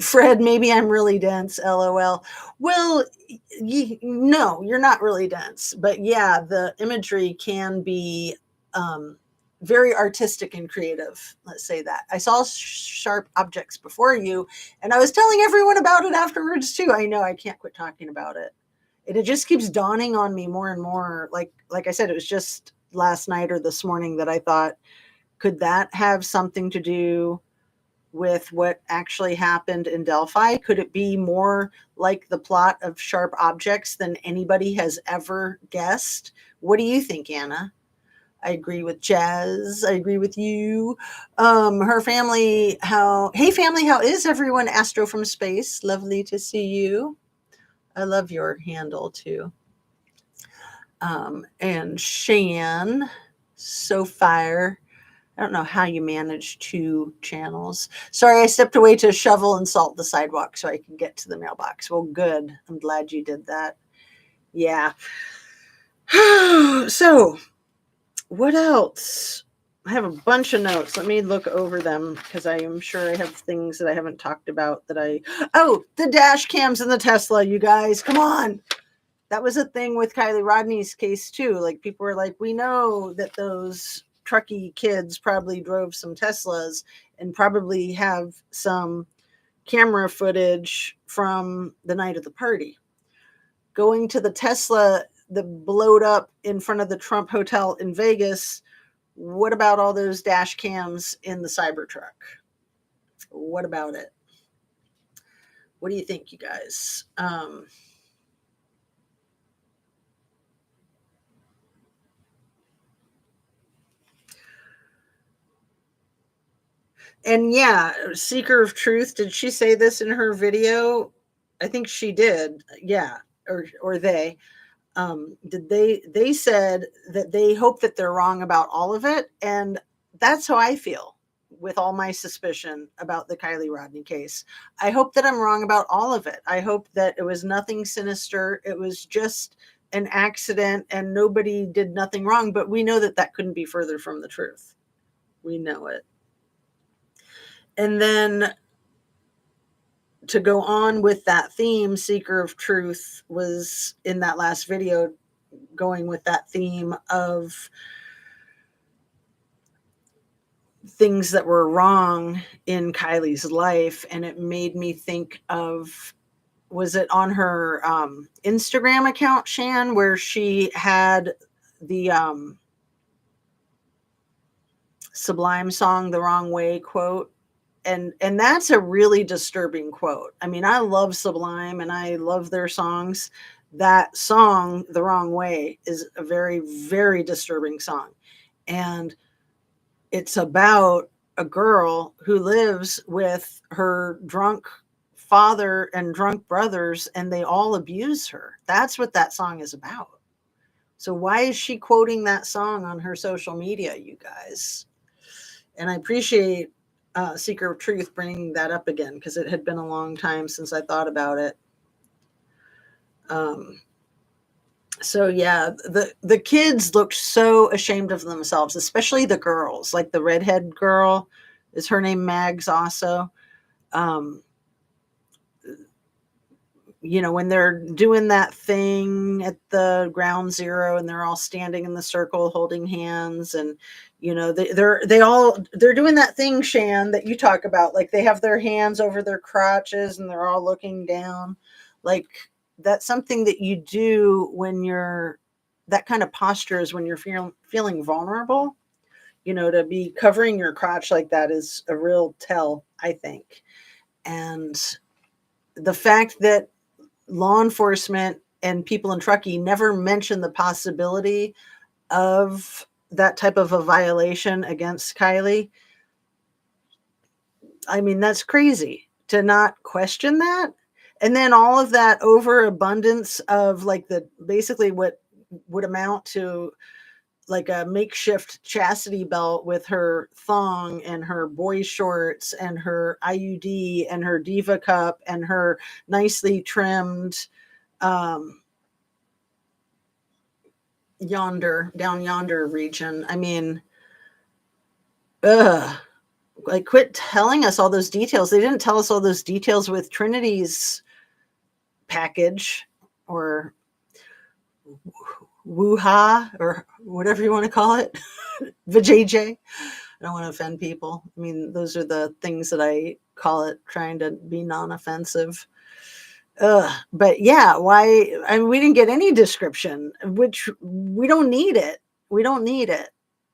Fred, maybe I'm really dense, LOL. Well, no, you're not really dense. But yeah, the imagery can be very artistic and creative. Let's say that. I saw sharp objects before you, and I was telling everyone about it afterwards too. I know, I can't quit talking about it. And it just keeps dawning on me more and more. Like I said, it was just last night or this morning that I thought, could that have something to do with what actually happened in Delphi? Could it be more like the plot of Sharp Objects than anybody has ever guessed? What do you think, Anna? I agree with Jazz. I agree with you. Her family, hey family, how is everyone? Astro from Space, lovely to see you. I love your handle too. And Shan, so fire. I don't know how you manage 2 channels. Sorry, I stepped away to shovel and salt the sidewalk so I could get to the mailbox. Well, good. I'm glad you did that. Yeah. So, what else? I have a bunch of notes. Let me look over them because I am sure I have things that I haven't talked about Oh, the dash cams in the Tesla, you guys. Come on. That was a thing with Kylie Rodney's case too. Like, people were like, we know that those Truckee kids probably drove some Teslas and probably have some camera footage from the night of the party. Going to the Tesla that blowed up in front of the Trump Hotel in Vegas, what about all those dash cams in the Cybertruck? What about it? What do you think, you guys? And yeah, Seeker of Truth, did she say this in her video? I think she did. Yeah, or they. Did they said that they hope that they're wrong about all of it, and that's how I feel with all my suspicion about the Kylie Rodney case. I hope that I'm wrong about all of it. I hope that it was nothing sinister. It was just an accident and nobody did nothing wrong, but we know that that couldn't be further from the truth. We know it. And then to go on with that theme, Seeker of Truth was in that last video going with that theme of things that were wrong in Kylie's life. And it made me think of, was it on her Instagram account, Shan, where she had the Sublime song, The Wrong Way quote? And that's a really disturbing quote. I mean, I love Sublime and I love their songs. That song, The Wrong Way, is a very, very disturbing song. And it's about a girl who lives with her drunk father and drunk brothers, and they all abuse her. That's what that song is about. So why is she quoting that song on her social media, you guys? And I appreciate Seeker of Truth bringing that up again, because it had been a long time since I thought about it. So yeah, the kids looked so ashamed of themselves, especially the girls. Like the redhead girl, is her name Mags also? When they're doing that thing at the ground zero and they're all standing in the circle holding hands, and they're doing that thing, Shan, that you talk about. Like, they have their hands over their crotches and they're all looking down. Like, that's something that you do when that kind of posture is when you're feeling vulnerable. To be covering your crotch like that is a real tell, I think. And the fact that law enforcement and people in Truckee never mention the possibility of that type of a violation against Kylie, I mean, that's crazy to not question that. And then all of that overabundance of like basically what would amount to like a makeshift chastity belt with her thong and her boy shorts and her IUD and her diva cup and her nicely trimmed um down yonder region. I mean, ugh. Like, quit telling us all those details. They didn't tell us all those details with Trinity's package or woo-ha or whatever you want to call it. Vajayjay. I don't want to offend people. I mean, those are the things that I call it, trying to be non-offensive. But yeah, why? I mean, we didn't get any description, which we don't need it. We don't need it.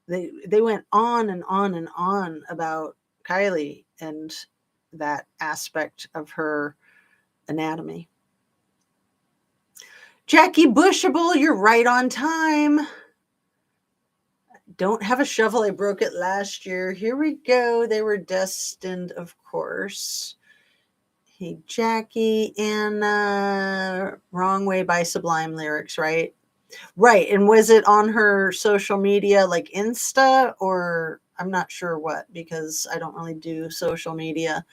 They went on and on and on about Kylie and that aspect of her anatomy. Jackie Bushable, you're right on time. Don't have a shovel. I broke it last year. Here we go. They were destined, of course. Hey, Jackie, and Wrong Way by Sublime Lyrics, right? Right. And was it on her social media, like Insta, or I'm not sure what, because I don't really do social media.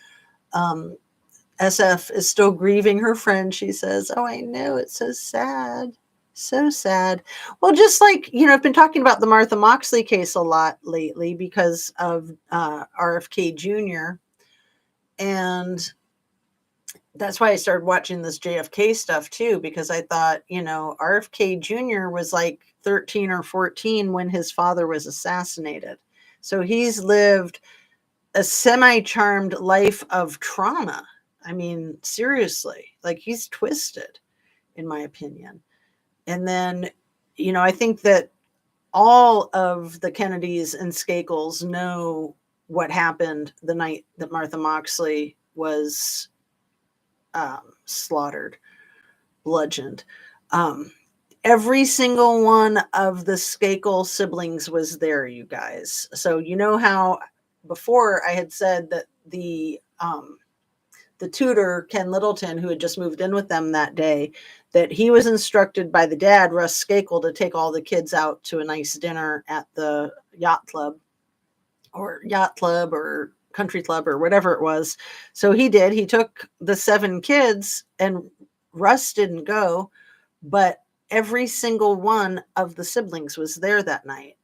SF is still grieving her friend, she says. Oh, I know. It's so sad. So sad. Well, just like, I've been talking about the Martha Moxley case a lot lately because of RFK Jr. And that's why I started watching this JFK stuff too, because I thought, RFK Jr. was like 13 or 14 when his father was assassinated. So he's lived a semi-charmed life of trauma. I mean, seriously, like he's twisted, in my opinion. And then, I think that all of the Kennedys and Skakels know what happened the night that Martha Moxley was slaughtered, bludgeoned. Every single one of the Skakel siblings was there, you guys. So you know how before I had said that the tutor, Ken Littleton, who had just moved in with them that day, that he was instructed by the dad, Russ Skakel, to take all the kids out to a nice dinner at the yacht club or country club or whatever it was. So he did. He took the 7 kids, and Russ didn't go, but every single one of the siblings was there that night.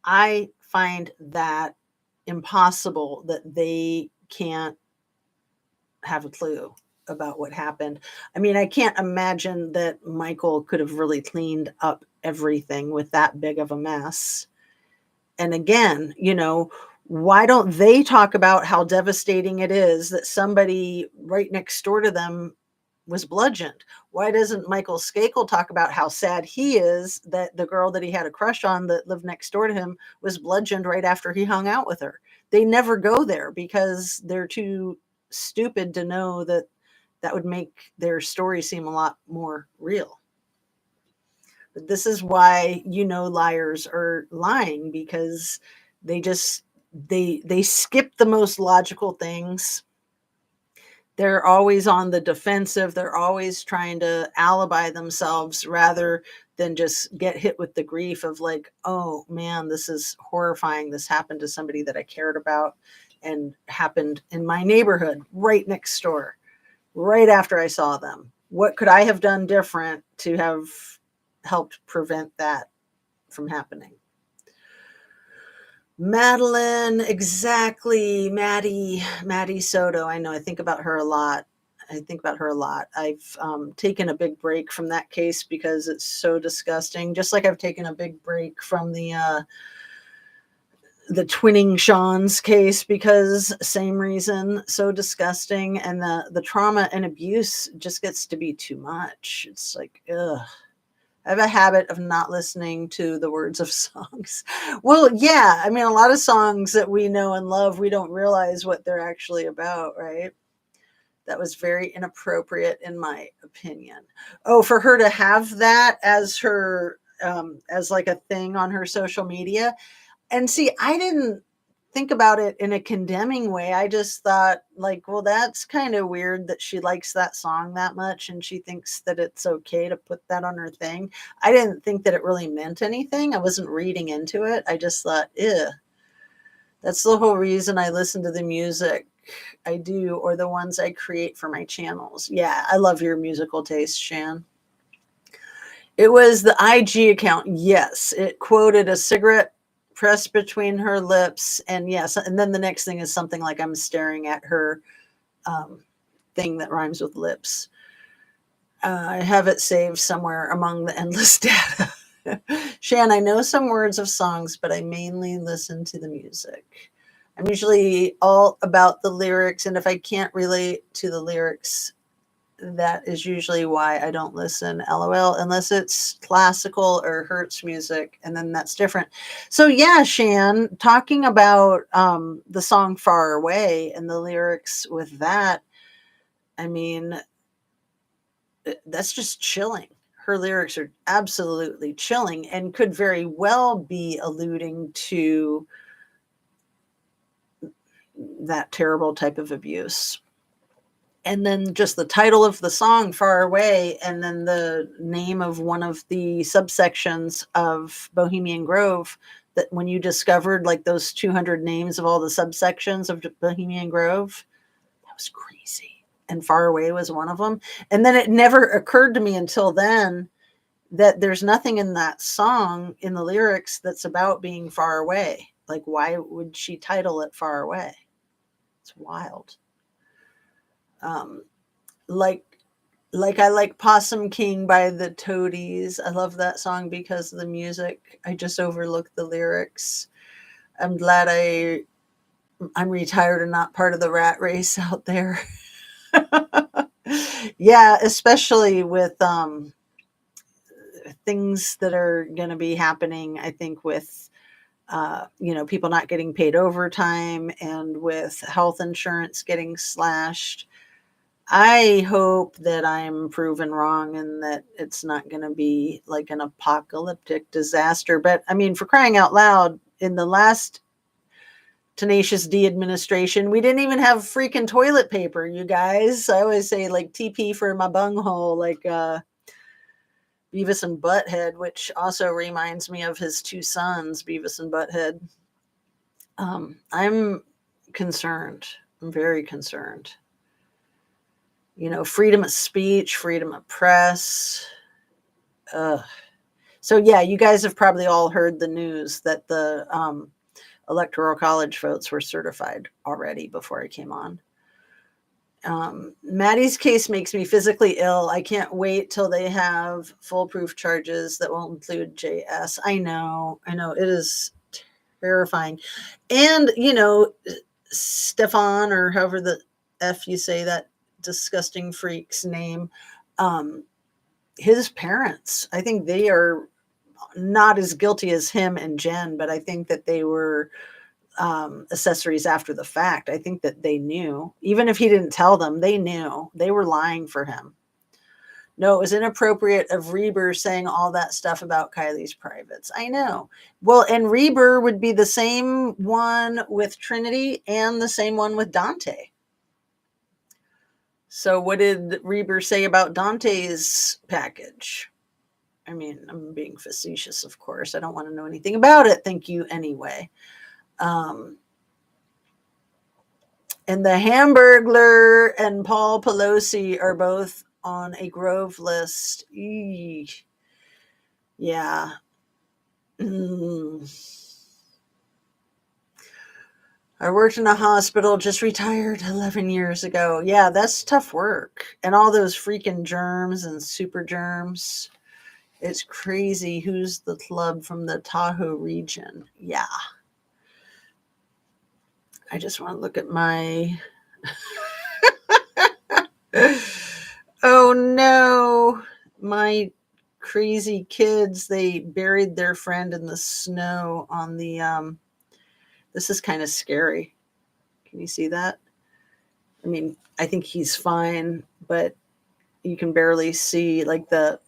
I find that impossible that they can't have a clue about what happened. I mean, I can't imagine that Michael could have really cleaned up everything with that big of a mess. And again, why don't they talk about how devastating it is that somebody right next door to them was bludgeoned? Why doesn't Michael Skakel talk about how sad he is that the girl that he had a crush on that lived next door to him was bludgeoned right after he hung out with her? They never go there because they're too stupid to know that would make their story seem a lot more real. But this is why liars are lying, because they skip the most logical things. They're always on the defensive. They're always trying to alibi themselves rather than just get hit with the grief of like, oh man, this is horrifying. This happened to somebody that I cared about and happened in my neighborhood right next door, right after I saw them. What could I have done different to have helped prevent that from happening? Madeline, exactly. Maddie Soto. I know. I think about her a lot. I've taken a big break from that case because it's so disgusting. Just like I've taken a big break from the the twinning Sean's case, because same reason, so disgusting, and the trauma and abuse just gets to be too much. It's like, ugh. I have a habit of not listening to the words of songs. Well, yeah, I mean, a lot of songs that we know and love, we don't realize what they're actually about, right? That was very inappropriate, in my opinion. Oh, for her to have that as her, as like a thing on her social media. And see, I didn't think about it in a condemning way. I just thought, like, well, that's kind of weird that she likes that song that much and she thinks that it's okay to put that on her thing. I didn't think that it really meant anything. I wasn't reading into it. I just thought, ew. That's the whole reason I listen to the music I do, or the ones I create for my channels. Yeah, I love your musical taste, Shan. It was the IG account. Yes, it quoted a cigarette pressed between her lips. And yes, and then the next thing is something like I'm staring at her thing that rhymes with lips. I have it saved somewhere among the endless data. Shan, I know some words of songs, but I mainly listen to the music. I'm usually all about the lyrics, and if I can't relate to the lyrics, that is usually why I don't listen, LOL, unless it's classical or Hertz music, and then that's different. So yeah, Shan, talking about the song Far Away and the lyrics with that, I mean, that's just chilling. Her lyrics are absolutely chilling and could very well be alluding to that terrible type of abuse. And then just the title of the song, Far Away, and then the name of one of the subsections of Bohemian Grove, that when you discovered like those 200 names of all the subsections of Bohemian Grove, that was crazy. And Far Away was one of them. And then it never occurred to me until then that there's nothing in that song, in the lyrics, that's about being far away. Like, why would she title it Far Away? It's wild. Um, like I like Possum King by the Toadies. I love that song because of the music. I just overlooked the lyrics. I'm glad I'm retired and not part of the rat race out there. Yeah, especially with things that are going to be happening, I think, with people not getting paid overtime and with health insurance getting slashed. I hope that I'm proven wrong and that it's not going to be like an apocalyptic disaster. But I mean, for crying out loud, in the last Tenacious D administration, we didn't even have freaking toilet paper, you guys. I always say like TP for my bunghole, like Beavis and Butthead, which also reminds me of his two sons, Beavis and Butthead. I'm concerned. I'm very concerned. Freedom of speech, freedom of press. So yeah, you guys have probably all heard the news that the electoral college votes were certified already before I came on. Maddie's case makes me physically ill. I can't wait till they have foolproof charges that will include JS. I know. It is terrifying. And, Stefan, or however the F you say that disgusting freak's name, his parents, I think they are not as guilty as him and Jen, but I think that they were accessories after the fact. I think that they knew, even if he didn't tell them, they knew they were lying for him. No, it was inappropriate of Reber saying all that stuff about Kylie's privates. I know. Well, and Reber would be the same one with Trinity and the same one with Dante. So what did Reber say about Dante's package? I mean, I'm being facetious, of course. I don't want to know anything about it. Thank you anyway. And the Hamburglar and Paul Pelosi are both on a Grove list. Eesh. Yeah. I worked in a hospital, just retired 11 years ago. Yeah, that's tough work. And all those freaking germs and super germs. It's crazy. Who's the club from the Tahoe region? Yeah. I just want to look at my. Oh no, my crazy kids, they buried their friend in the snow on the this is kind of scary. Can you see that? I mean, I think he's fine, but you can barely see like the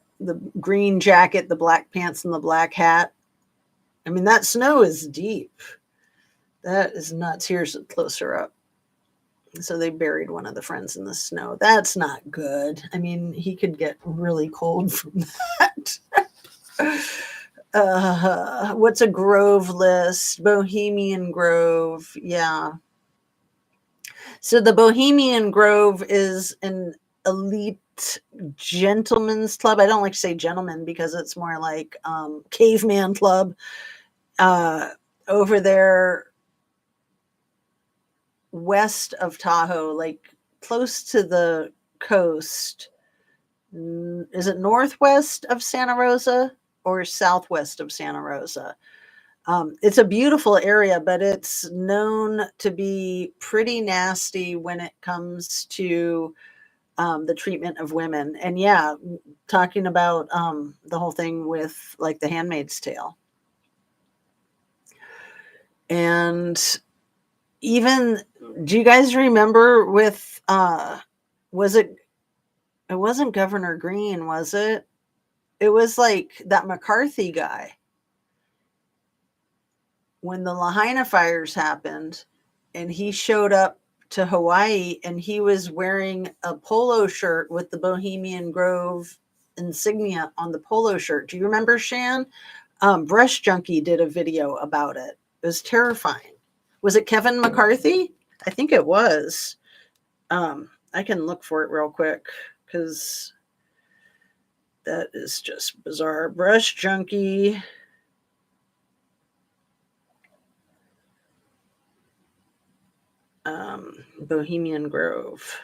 green jacket, the black pants, and the black hat. I mean, that snow is deep. That is nuts. Here's closer up. So they buried one of the friends in the snow. That's not good. I mean, he could get really cold from that. What's a grove list? Bohemian Grove. Yeah. So the Bohemian Grove is an elite gentleman's club. I don't like to say gentleman because it's more like caveman club uh, over there west of Tahoe, like close to the coast. Is it northwest of Santa Rosa or southwest of Santa Rosa? It's a beautiful area, but it's known to be pretty nasty when it comes to the treatment of women. And yeah, talking about the whole thing with like the Handmaid's Tale. And even, do you guys remember with, was it wasn't Governor Green, was it? It was like that McCarthy guy. When the Lahaina fires happened and he showed up to Hawaii and he was wearing a polo shirt with the Bohemian Grove insignia on the polo shirt. Do you remember, Shan? Brush Junkie did a video about it. It was terrifying. Was it Kevin McCarthy? I think it was. I can look for it real quick because that is just bizarre. Brush Junkie. Bohemian Grove.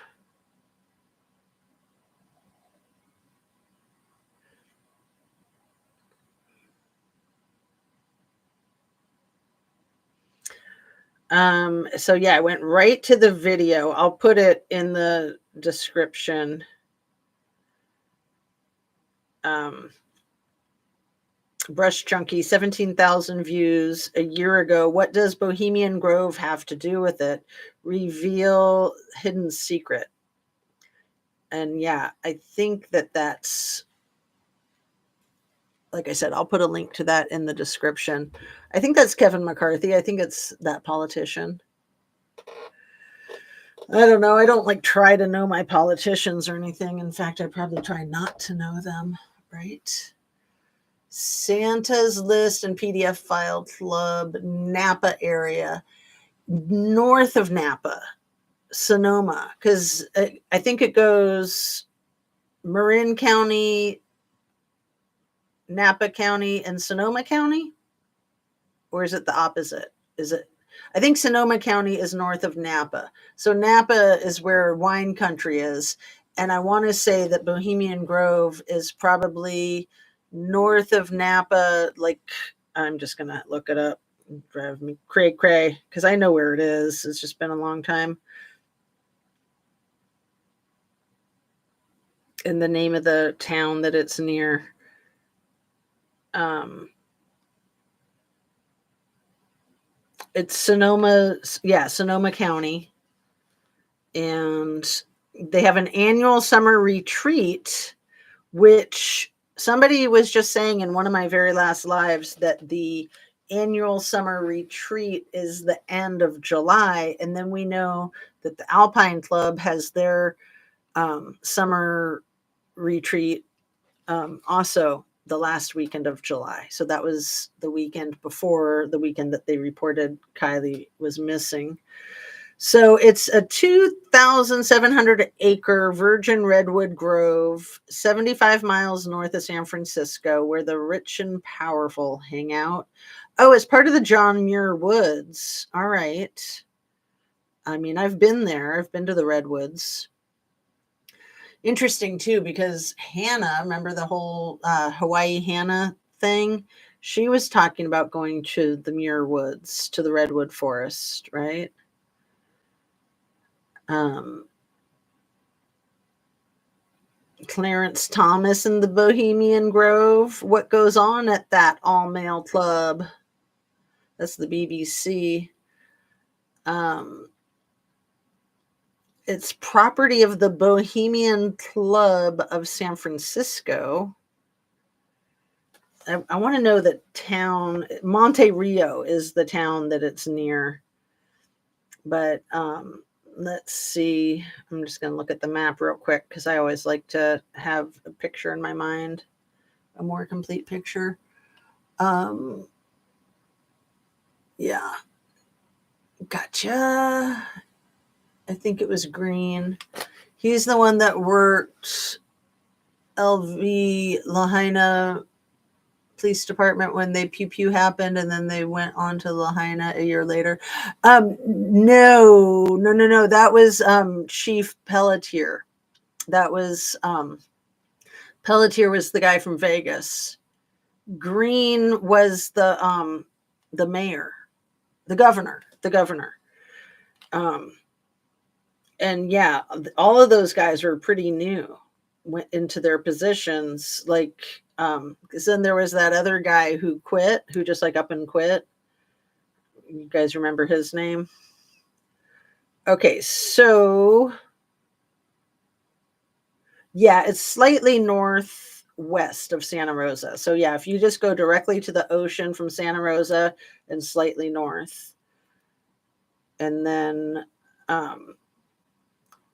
So yeah, I went right to the video. I'll put it in the description. Brush Junkie, 17,000 views a year ago. What does Bohemian Grove have to do with it? Reveal hidden secret. And yeah, I think that's, like I said, I'll put a link to that in the description. I think that's Kevin McCarthy. I think it's that politician. I don't know. I don't like try to know my politicians or anything. In fact, I probably try not to know them, right? Santa's List and PDF File Club, Napa area, north of Napa, Sonoma, because I think it goes Marin County, Napa County, and Sonoma County? Or is it the opposite? Is it? I think Sonoma County is north of Napa. So Napa is where wine country is. And I want to say that Bohemian Grove is probably north of Napa. Like, I'm just going to look it up. Drive me cray cray because I know where it is. It's just been a long time. And the name of the town that it's near. It's Sonoma, yeah, Sonoma County. And they have an annual summer retreat, which somebody was just saying in one of my very last lives that the annual summer retreat is the end of July. And then we know that the Alpine Club has their summer retreat also the last weekend of July. So that was the weekend before the weekend that they reported Kylie was missing. So it's a 2,700 acre virgin redwood grove, 75 miles north of San Francisco, where the rich and powerful hang out. Oh, it's part of the John Muir Woods. All right. I mean, I've been there. I've been to the redwoods. Interesting too, because Hannah, remember the whole Hawaii Hannah thing? She was talking about going to the Muir Woods, to the redwood forest, right? Um, Clarence Thomas and the Bohemian Grove. What goes on at that all-male club? That's the BBC. It's property of the Bohemian Club of San Francisco. I want to know the town. Monte Rio is the town that it's near. But let's see. I'm just going to look at the map real quick because I always like to have a picture in my mind, a more complete picture. Yeah. Gotcha. I think it was Green. He's the one that worked LV Lahaina Police Department when they pew pew happened, and then they went on to Lahaina a year later. No. That was Chief Pelletier. That was Pelletier was the guy from Vegas. Green was the mayor, the governor. And yeah, all of those guys were pretty new, went into their positions. Like, because then there was that other guy who quit, who just like up and quit. You guys remember his name? Okay, so yeah, it's slightly northwest of Santa Rosa. So yeah, if you just go directly to the ocean from Santa Rosa and slightly north, and then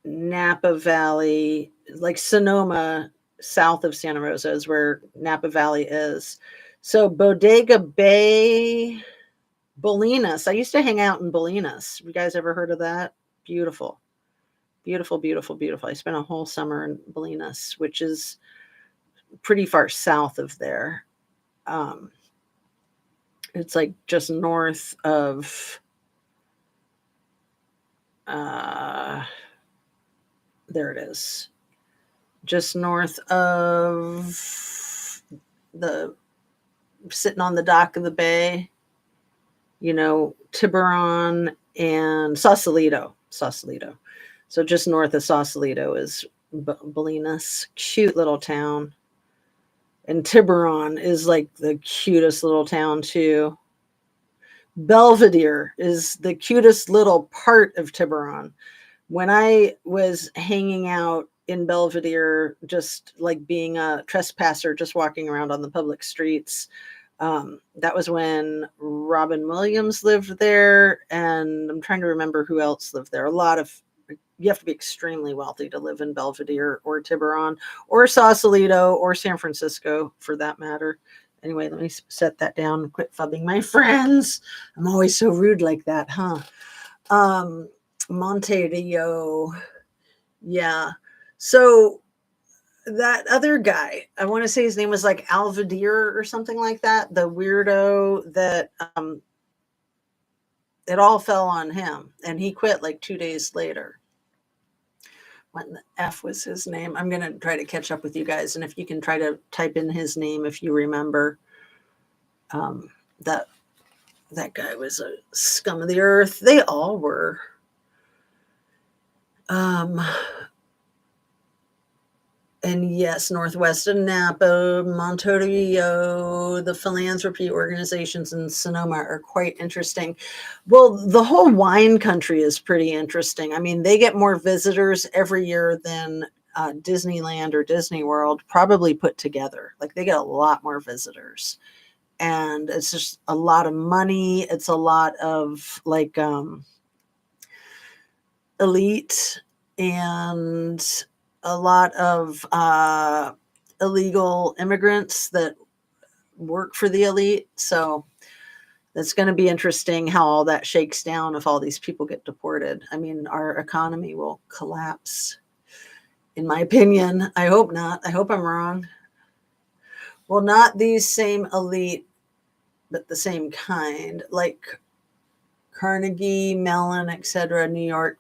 Napa Valley, like Sonoma, south of Santa Rosa is where Napa Valley is. So Bodega Bay, Bolinas. I used to hang out in Bolinas. You guys ever heard of that? Beautiful. Beautiful. I spent a whole summer in Bolinas, which is pretty far south of there. It's like just north of there it is. Just north of sitting on the dock of the bay, Tiburon and Sausalito. So just north of Sausalito is Bolinas, cute little town. And Tiburon is like the cutest little town too. Belvedere is the cutest little part of Tiburon. When I was hanging out in Belvedere, just like being a trespasser, just walking around on the public streets, that was when Robin Williams lived there, and I'm trying to remember who else lived there. You have to be extremely wealthy to live in Belvedere or Tiburon or Sausalito or San Francisco for that matter. Anyway, let me set that down and quit fubbing my friends. I'm always so rude like that, huh? Monte Rio. Yeah. So that other guy, I want to say his name was like Alvadir or something like that. The weirdo that it all fell on him, and he quit like 2 days later. What in the F was his name? I'm going to try to catch up with you guys. And if you can try to type in his name, if you remember, that guy was a scum of the earth. They all were. And yes, northwest of Napa, Montevideo, the philanthropy organizations in Sonoma are quite interesting. Well, the whole wine country is pretty interesting. I mean, they get more visitors every year than Disneyland or Disney World probably put together. Like, they get a lot more visitors. And it's just a lot of money. It's a lot of like elite and a lot of illegal immigrants that work for the elite. So that's going to be interesting how all that shakes down if all these people get deported. I mean, our economy will collapse, in my opinion. I hope not. I hope I'm wrong. Well, not these same elite, but the same kind, like Carnegie, Mellon, etc., New York,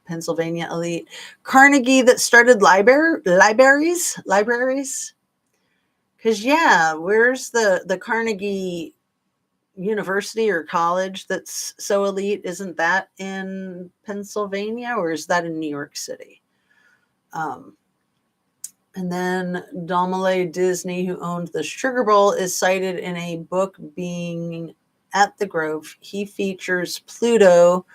Pennsylvania elite. Carnegie that started libraries. Because yeah, where's the Carnegie university or college that's so elite? Isn't that in Pennsylvania, or is that in New York City? Um, and then Domhnall Disney, who owned the Sugar Bowl, is cited in a book being at the Grove. He features Pluto,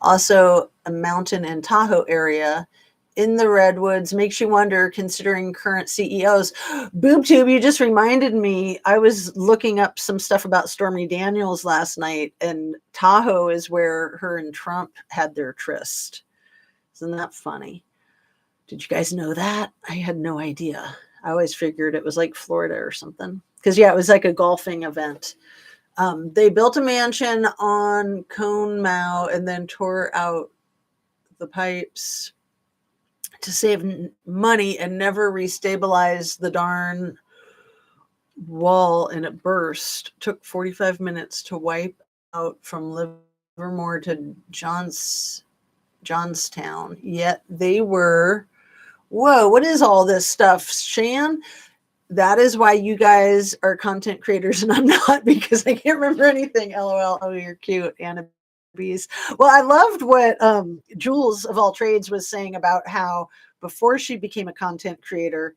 also a mountain in Tahoe area, in the redwoods. Makes you wonder, considering current CEOs. BoobTube, you just reminded me. I was looking up some stuff about Stormy Daniels last night, and Tahoe is where her and Trump had their tryst. Isn't that funny? Did you guys know that? I had no idea. I always figured it was like Florida or something. Because, yeah, it was like a golfing event. They built a mansion on Conemaugh and then tore out the pipes to save money and never restabilized the darn wall, and it burst. Took 45 minutes to wipe out from Livermore to Johnstown. Yet they were, whoa, what is all this stuff, Shan? That is why you guys are content creators and I'm not, because I can't remember anything. LOL. Oh, you're cute, Anna Bees. Well, I loved what Jules of All Trades was saying about how before she became a content creator,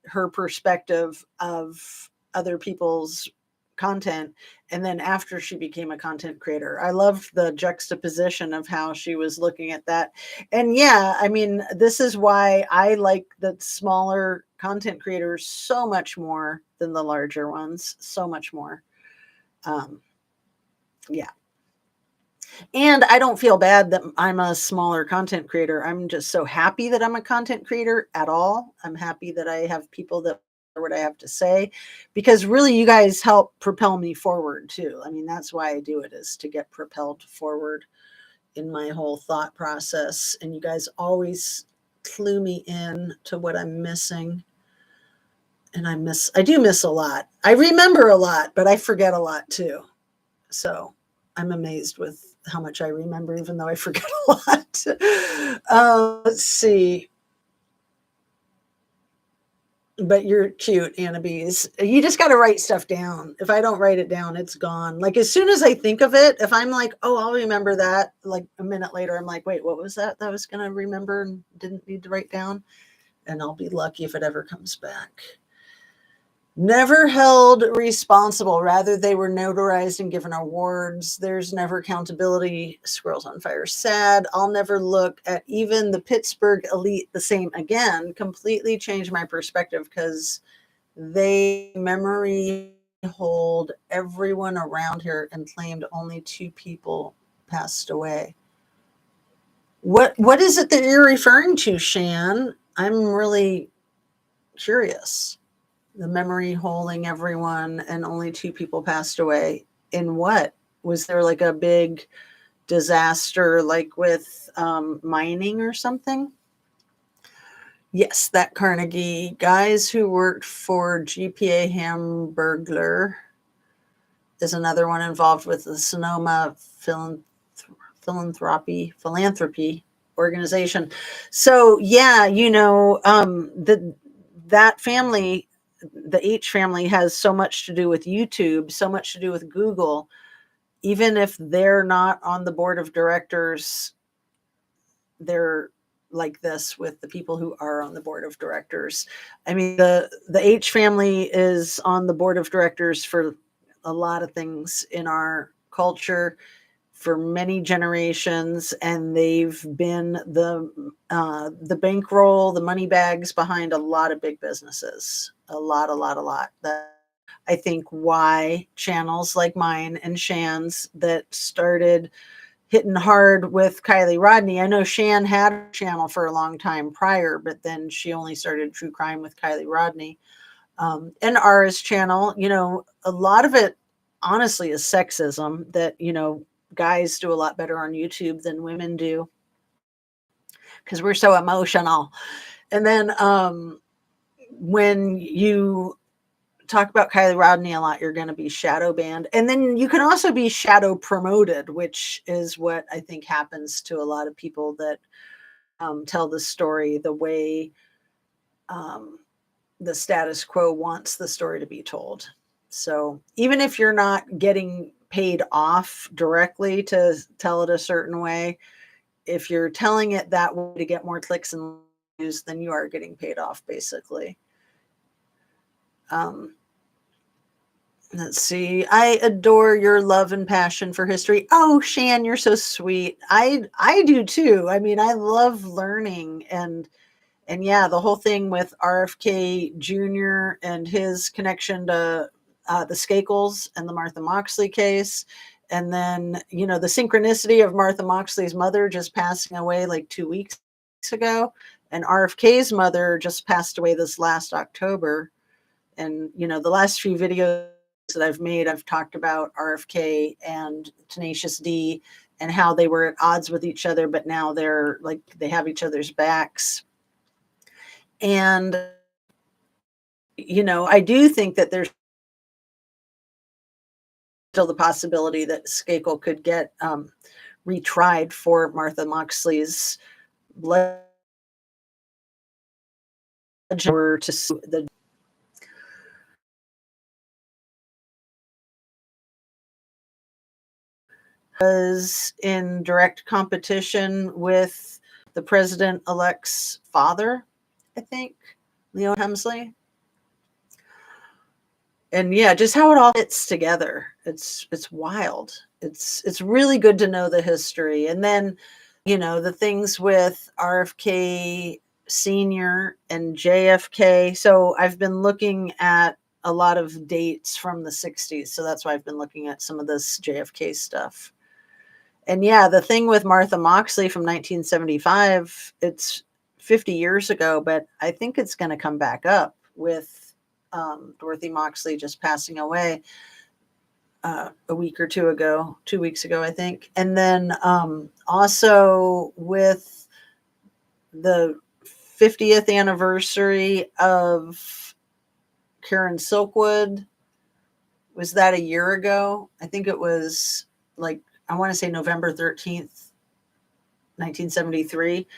her perspective of other people's content, and then after she became a content creator. I loved the juxtaposition of how she was looking at that. And yeah, I mean, this is why I like the smaller content creators so much more than the larger ones, so much more. Yeah. And I don't feel bad that I'm a smaller content creator. I'm just so happy that I'm a content creator at all. I'm happy that I have people that are what I have to say, because really you guys help propel me forward too. I mean, that's why I do it, is to get propelled forward in my whole thought process. And you guys always clue me in to what I'm missing. And I do miss a lot. I remember a lot, but I forget a lot too. So I'm amazed with how much I remember, even though I forget a lot. Let's see. But you're cute, Anna Bees. You just got to write stuff down. If I don't write it down, it's gone. Like as soon as I think of it, if I'm like, oh, I'll remember that. Like a minute later, I'm like, wait, what was that I was going to remember and didn't need to write down? And I'll be lucky if it ever comes back. Never held responsible. Rather, they were notarized and given awards. There's never accountability. Squirrels on Fire. Sad. I'll never look at even the Pittsburgh elite the same again. Completely changed my perspective because they memory hold everyone around here and claimed only 2 people passed away. What is it that you're referring to, Shan? I'm really curious. The memory holding everyone and only 2 people passed away. In what? Was there like a big disaster, like with mining or something? Yes, that Carnegie. Guys who worked for GPA Hamburglar is another one involved with the Sonoma philanthropy organization. So yeah, that family, the H family, has so much to do with YouTube, so much to do with Google. Even if they're not on the board of directors, they're like this with the people who are on the board of directors. I mean, the H family is on the board of directors for a lot of things in our culture for many generations, and they've been the bankroll, the money bags behind a lot of big businesses, a lot. That I think why channels like mine and Shan's that started hitting hard with Kylie Rodney. I know Shan had a channel for a long time prior, but then she only started true crime with Kylie Rodney. And Ara's channel, a lot of it honestly is sexism, that, guys do a lot better on YouTube than women do because we're so emotional. And then when you talk about Kylie Rodney a lot, you're going to be shadow banned. And then you can also be shadow promoted, which is what I think happens to a lot of people that tell the story the way the status quo wants the story to be told. So even if you're not getting paid off directly to tell it a certain way. If you're telling it that way to get more clicks and views, then you are getting paid off, basically. Let's see. I adore your love and passion for history. Oh, Shan, you're so sweet. I do too. I mean, I love learning, and yeah, the whole thing with RFK Jr. and his connection to the Skakels and the Martha Moxley case. And then, the synchronicity of Martha Moxley's mother just passing away like 2 weeks ago. And RFK's mother just passed away this last October. And, the last few videos that I've made, I've talked about RFK and Tenacious D and how they were at odds with each other, but now they're like, they have each other's backs. And, I do think that there's still the possibility that Skakel could get retried for Martha Moxley's blood or to sue the was in direct competition with the president-elect's father, I think, Leo Hemsley. And yeah, just how it all fits together. It's wild. It's really good to know the history. And then, the things with RFK Senior and JFK. So I've been looking at a lot of dates from the 60s. So that's why I've been looking at some of this JFK stuff. And yeah, the thing with Martha Moxley from 1975, it's 50 years ago, but I think it's going to come back up with Dorothy Moxley just passing away a week or 2 weeks ago, I think. And then also with the 50th anniversary of Karen Silkwood, was that a year ago? I think it was like, I want to say November 13th, 1973.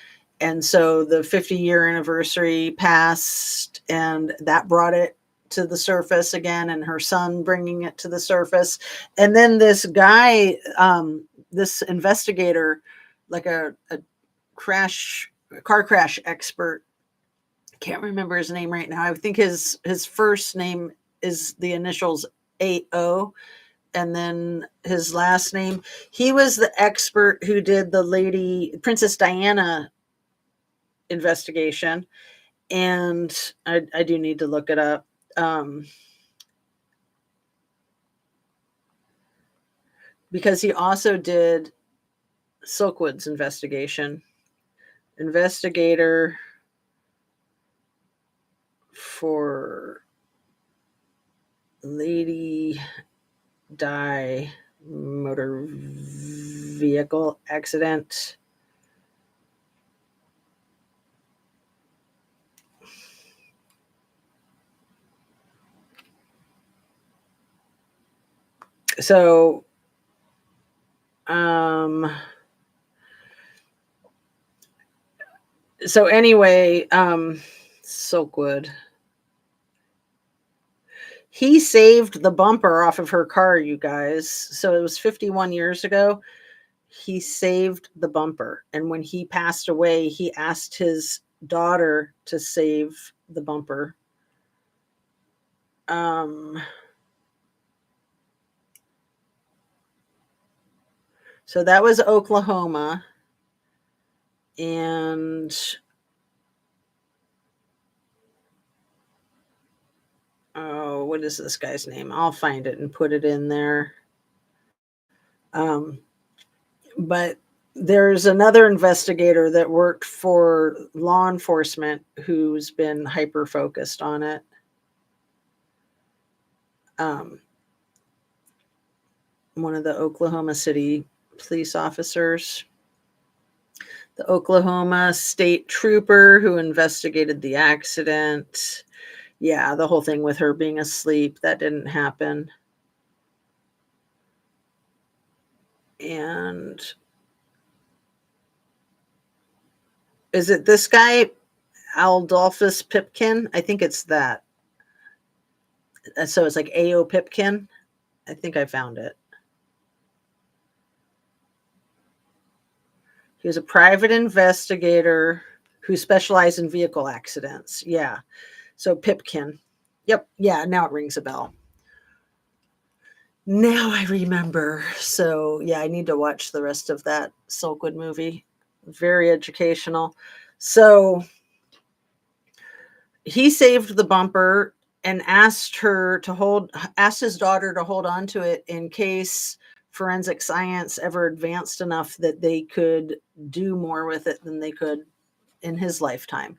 And so the 50-year anniversary passed, and that brought it to the surface again, and her son bringing it to the surface. And then this guy, this investigator, like a car crash expert, I can't remember his name right now. I think his first name is the initials AO, and then his last name. He was the expert who did the Lady Princess Diana investigation, and I do need to look it up. Because he also did Silkwood's investigation. Investigator for Lady Di motor vehicle accident. So anyway, Silkwood, he saved the bumper off of her car, you guys. So it was 51 years ago. He saved the bumper. And when he passed away, he asked his daughter to save the bumper. So that was Oklahoma. And oh, what is this guy's name? I'll find it and put it in there. But there's another investigator that worked for law enforcement who's been hyper focused on it. One of the Oklahoma City police officers, the Oklahoma State Trooper who investigated the accident. Yeah, the whole thing with her being asleep, that didn't happen. And is it this guy, Adolphus Pipkin? I think it's that. So it's like A.O. Pipkin. I think I found it. He was a private investigator who specialized in vehicle accidents. Yeah. So Pipkin. Yep. Yeah. Now it rings a bell. Now I remember. So yeah, I need to watch the rest of that Silkwood movie. Very educational. So he saved the bumper and asked his daughter to hold on to it in case forensic science ever advanced enough that they could do more with it than they could in his lifetime.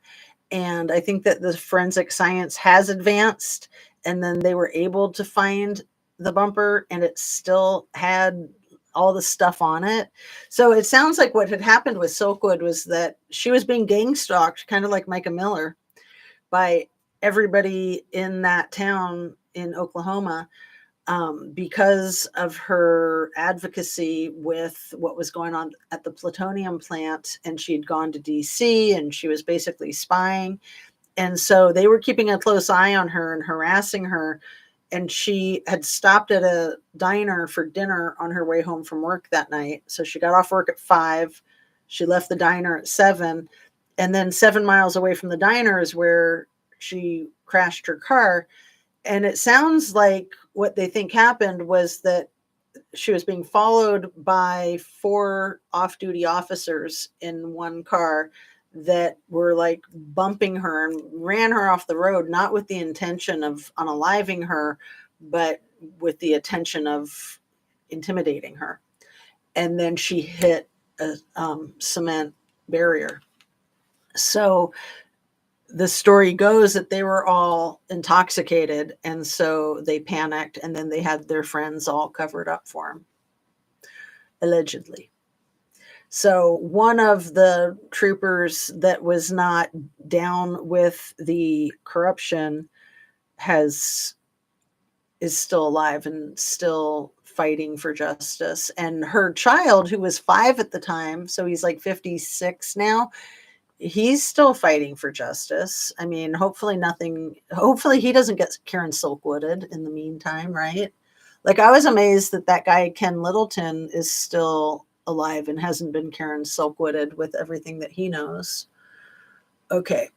And I think that the forensic science has advanced, and then they were able to find the bumper and it still had all the stuff on it. So it sounds like what had happened with Silkwood was that she was being gang stalked, kind of like Micah Miller, by everybody in that town in Oklahoma, because of her advocacy with what was going on at the plutonium plant. And she'd gone to DC and she was basically spying. And so they were keeping a close eye on her and harassing her. And she had stopped at a diner for dinner on her way home from work that night. So she got off work at 5. She left the diner at 7. And then 7 miles away from the diner is where she crashed her car. And it sounds like what they think happened was that she was being followed by 4 off-duty officers in one car that were like bumping her and ran her off the road, not with the intention of unaliving her, but with the intention of intimidating her. And then she hit a cement barrier. So the story goes that they were all intoxicated, and so they panicked, and then they had their friends all covered up for them, allegedly. So one of the troopers that was not down with the corruption is still alive and still fighting for justice. And her child, who was 5 at the time, so he's like 56 now, he's still fighting for justice. I mean, hopefully he doesn't get Karen Silkwooded in the meantime, right? Like, I was amazed that guy Ken Littleton is still alive and hasn't been Karen Silkwooded with everything that he knows. Okay.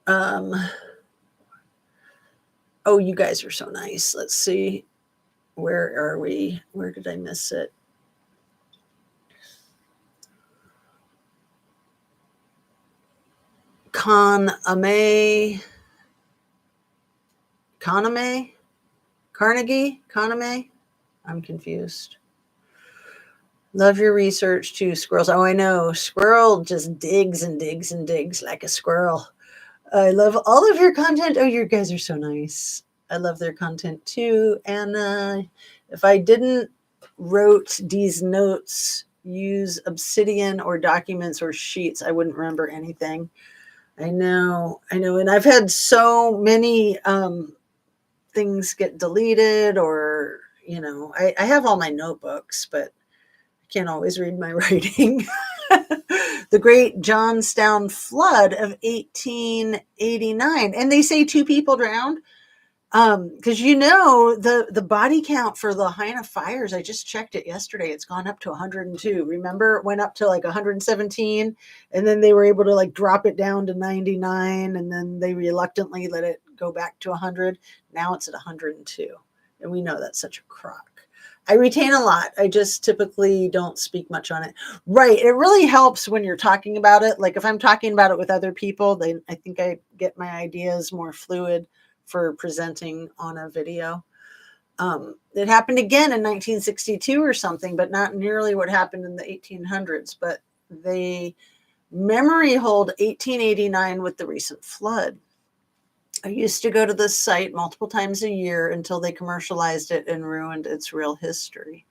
Oh, you guys are so nice. Let's see. Where are we? Where did I miss it? Carnegie. I'm confused. Love your research too, squirrels. Oh, I know. Squirrel just digs and digs and digs like a squirrel. I love all of your content. Oh, you guys are so nice. I love their content too. And if I didn't wrote these notes, use Obsidian or documents or sheets, I wouldn't remember anything. I know. And I've had so many things get deleted, or, I have all my notebooks, but I can't always read my writing. The Great Johnstown Flood of 1889. And they say 2 people drowned. Because the body count for the Lahaina fires, I just checked it yesterday. It's gone up to 102. Remember, it went up to like 117, and then they were able to like drop it down to 99, and then they reluctantly let it go back to 100. Now it's at 102, and we know that's such a crock. I retain a lot. I just typically don't speak much on it. Right. It really helps when you're talking about it. Like if I'm talking about it with other people, then I think I get my ideas more fluid for presenting on a video. It happened again in 1962 or something, but not nearly what happened in the 1800s. But they memory hold 1889 with the recent flood. I used to go to this site multiple times a year until they commercialized it and ruined its real history.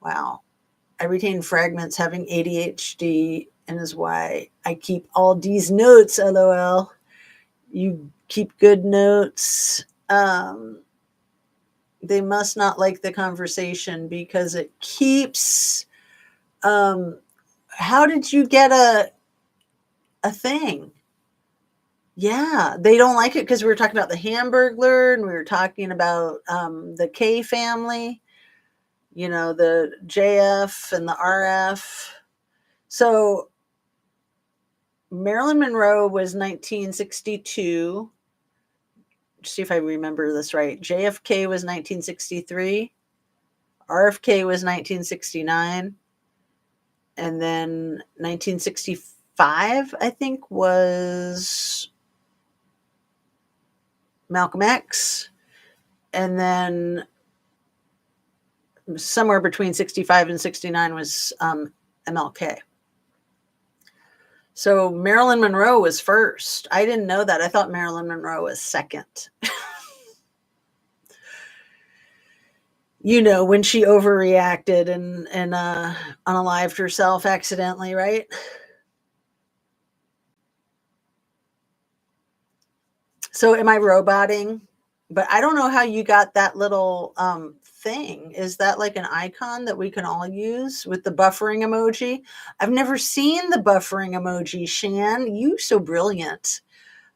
Wow. I retain fragments. Having ADHD and is why I keep all these notes, LOL. You keep good notes. They must not like the conversation because it keeps. How did you get a thing? Yeah, they don't like it because we were talking about the Hamburglar and we were talking about the K family. you know, the JF and the RF. So Marilyn Monroe was 1962. See if I remember this right. JFK was 1963. RFK was 1969. And then 1965, I think, was Malcolm X. And then somewhere between 65 and 69 was MLK. So Marilyn Monroe was first. I didn't know that. I thought Marilyn Monroe was second. You know, when she overreacted and unalived herself accidentally, right? So am I roboting? But I don't know how you got that little thing. Is that like an icon that we can all use with the buffering emoji? I've never seen the buffering emoji, Shan. You so brilliant.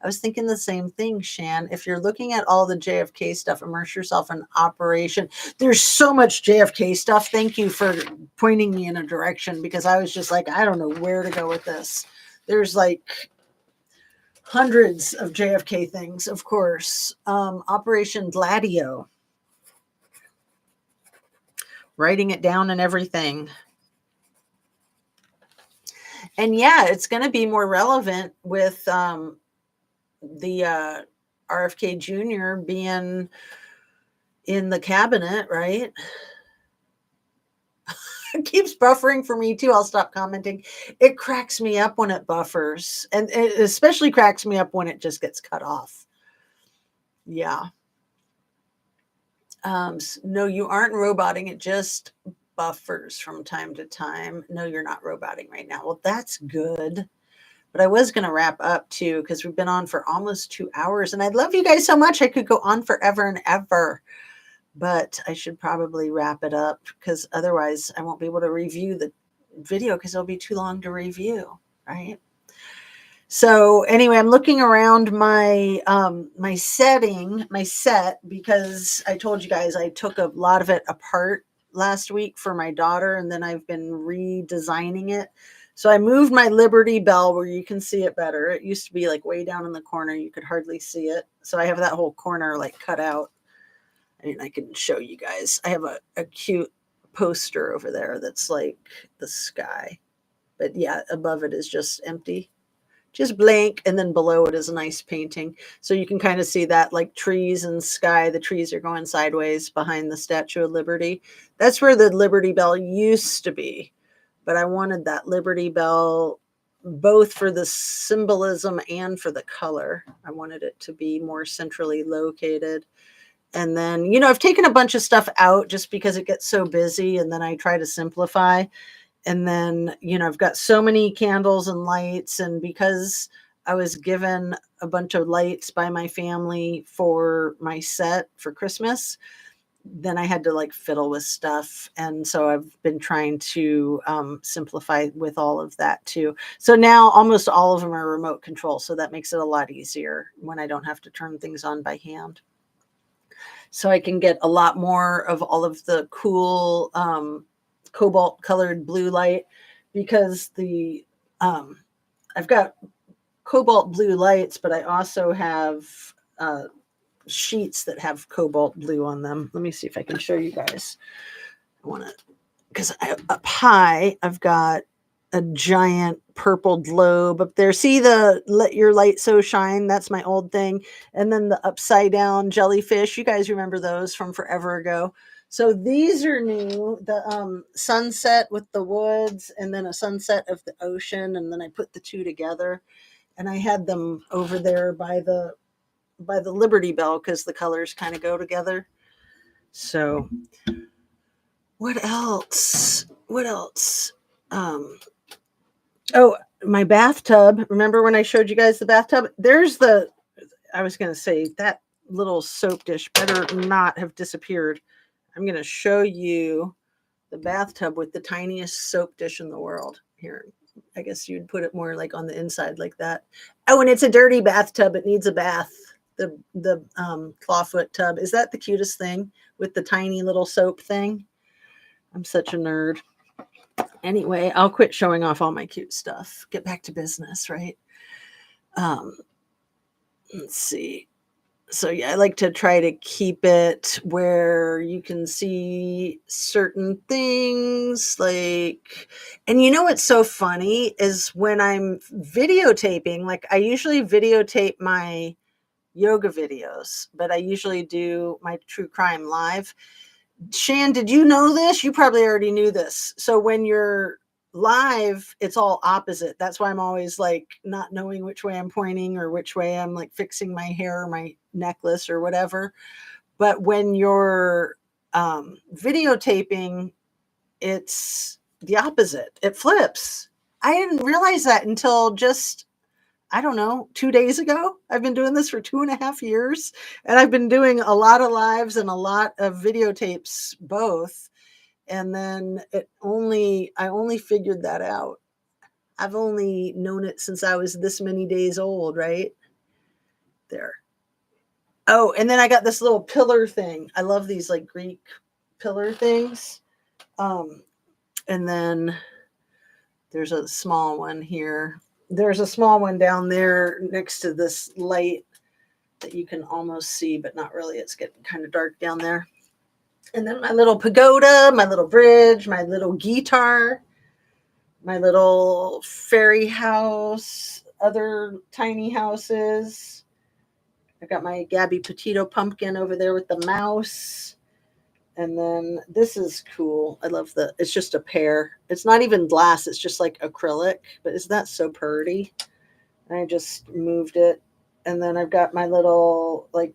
I was thinking the same thing, Shan. If you're looking at all the JFK stuff, immerse yourself in Operation. There's so much JFK stuff. Thank you for pointing me in a direction, because I was just like, I don't know where to go with this. There's like hundreds of JFK things, of course. Operation Gladio. Writing it down and everything. And yeah, it's going to be more relevant with the RFK Jr. being in the cabinet, right? It keeps buffering for me too. I'll stop commenting. It cracks me up when it buffers, and it especially cracks me up when it just gets cut off. Yeah. No, you aren't roboting. It just buffers from time to time. No, you're not roboting right now. Well, that's good. But I was going to wrap up too, because we've been on for almost 2 hours, and I love you guys so much. I could go on forever and ever, but I should probably wrap it up, because otherwise I won't be able to review the video, because it'll be too long to review, right? So anyway, I'm looking around my my set, because I told you guys I took a lot of it apart last week for my daughter, and then I've been redesigning it. So I moved my Liberty Bell where you can see it better. It used to be like way down in the corner. You could hardly see it. So I have that whole corner like cut out. I mean, I can show you guys. I have a cute poster over there that's like the sky. But yeah, above it is just empty, just blank, and then below it is a nice painting. So you can kind of see that like trees and sky. The trees are going sideways behind the Statue of Liberty. That's where the Liberty Bell used to be. But I wanted that Liberty Bell both for the symbolism and for the color. I wanted it to be more centrally located. And then, you know, I've taken a bunch of stuff out just because it gets so busy, and then I try to simplify. And then, you know, I've got so many candles and lights, and because I was given a bunch of lights by my family for my set for Christmas, then I had to like fiddle with stuff. And so I've been trying to simplify with all of that too. So now almost all of them are remote control. So that makes it a lot easier when I don't have to turn things on by hand. So I can get a lot more of all of the cool cobalt colored blue light, because the I've got cobalt blue lights, but I also have sheets that have cobalt blue on them. Let me see if I can show you guys. I want to, because up high I've got a giant purple globe up there. See the "Let Your Light So Shine"? That's my old thing. And then the upside down jellyfish. You guys remember those from forever ago. So these are new. The sunset with the woods, and then a sunset of the ocean, and then I put the two together. And I had them over there by the Liberty Bell, because the colors kind of go together. So what else? Oh, my bathtub. Remember when I showed you guys the bathtub? I was going to say that little soap dish better not have disappeared. I'm going to show you the bathtub with the tiniest soap dish in the world. Here, I guess you'd put it more like on the inside like that. Oh, and it's a dirty bathtub. It needs a bath. The clawfoot tub. Is that the cutest thing with the tiny little soap thing? I'm such a nerd. Anyway, I'll quit showing off all my cute stuff. Get back to business, right? Um, let's see. So yeah, I like to try to keep it where you can see certain things like, and you know what's so funny is when I'm videotaping, like I usually videotape my yoga videos, but I usually do my true crime live. Shan, did you know this? You probably already knew this. So when you're live, it's all opposite. That's why I'm always like not knowing which way I'm pointing or which way I'm like fixing my hair or my necklace or whatever. But when you're videotaping, it's the opposite. It flips. I didn't realize that until just, I don't know, 2 days ago. I've been doing this for 2.5 years, and I've been doing a lot of lives and a lot of videotapes both. And then I only figured that out. I've only known it since I was this many days old, right? There. Oh, and then I got this little pillar thing. I love these like Greek pillar things. And then there's a small one here. There's a small one down there next to this light that you can almost see, but not really. It's getting kind of dark down there. And then my little pagoda, my little bridge, my little guitar, my little fairy house, other tiny houses. I got my Gabby Petito pumpkin over there with the mouse. And then this is cool. I love it's just a pear. It's not even glass. It's just like acrylic, but isn't that so pretty? And I just moved it. And then I've got my little, like,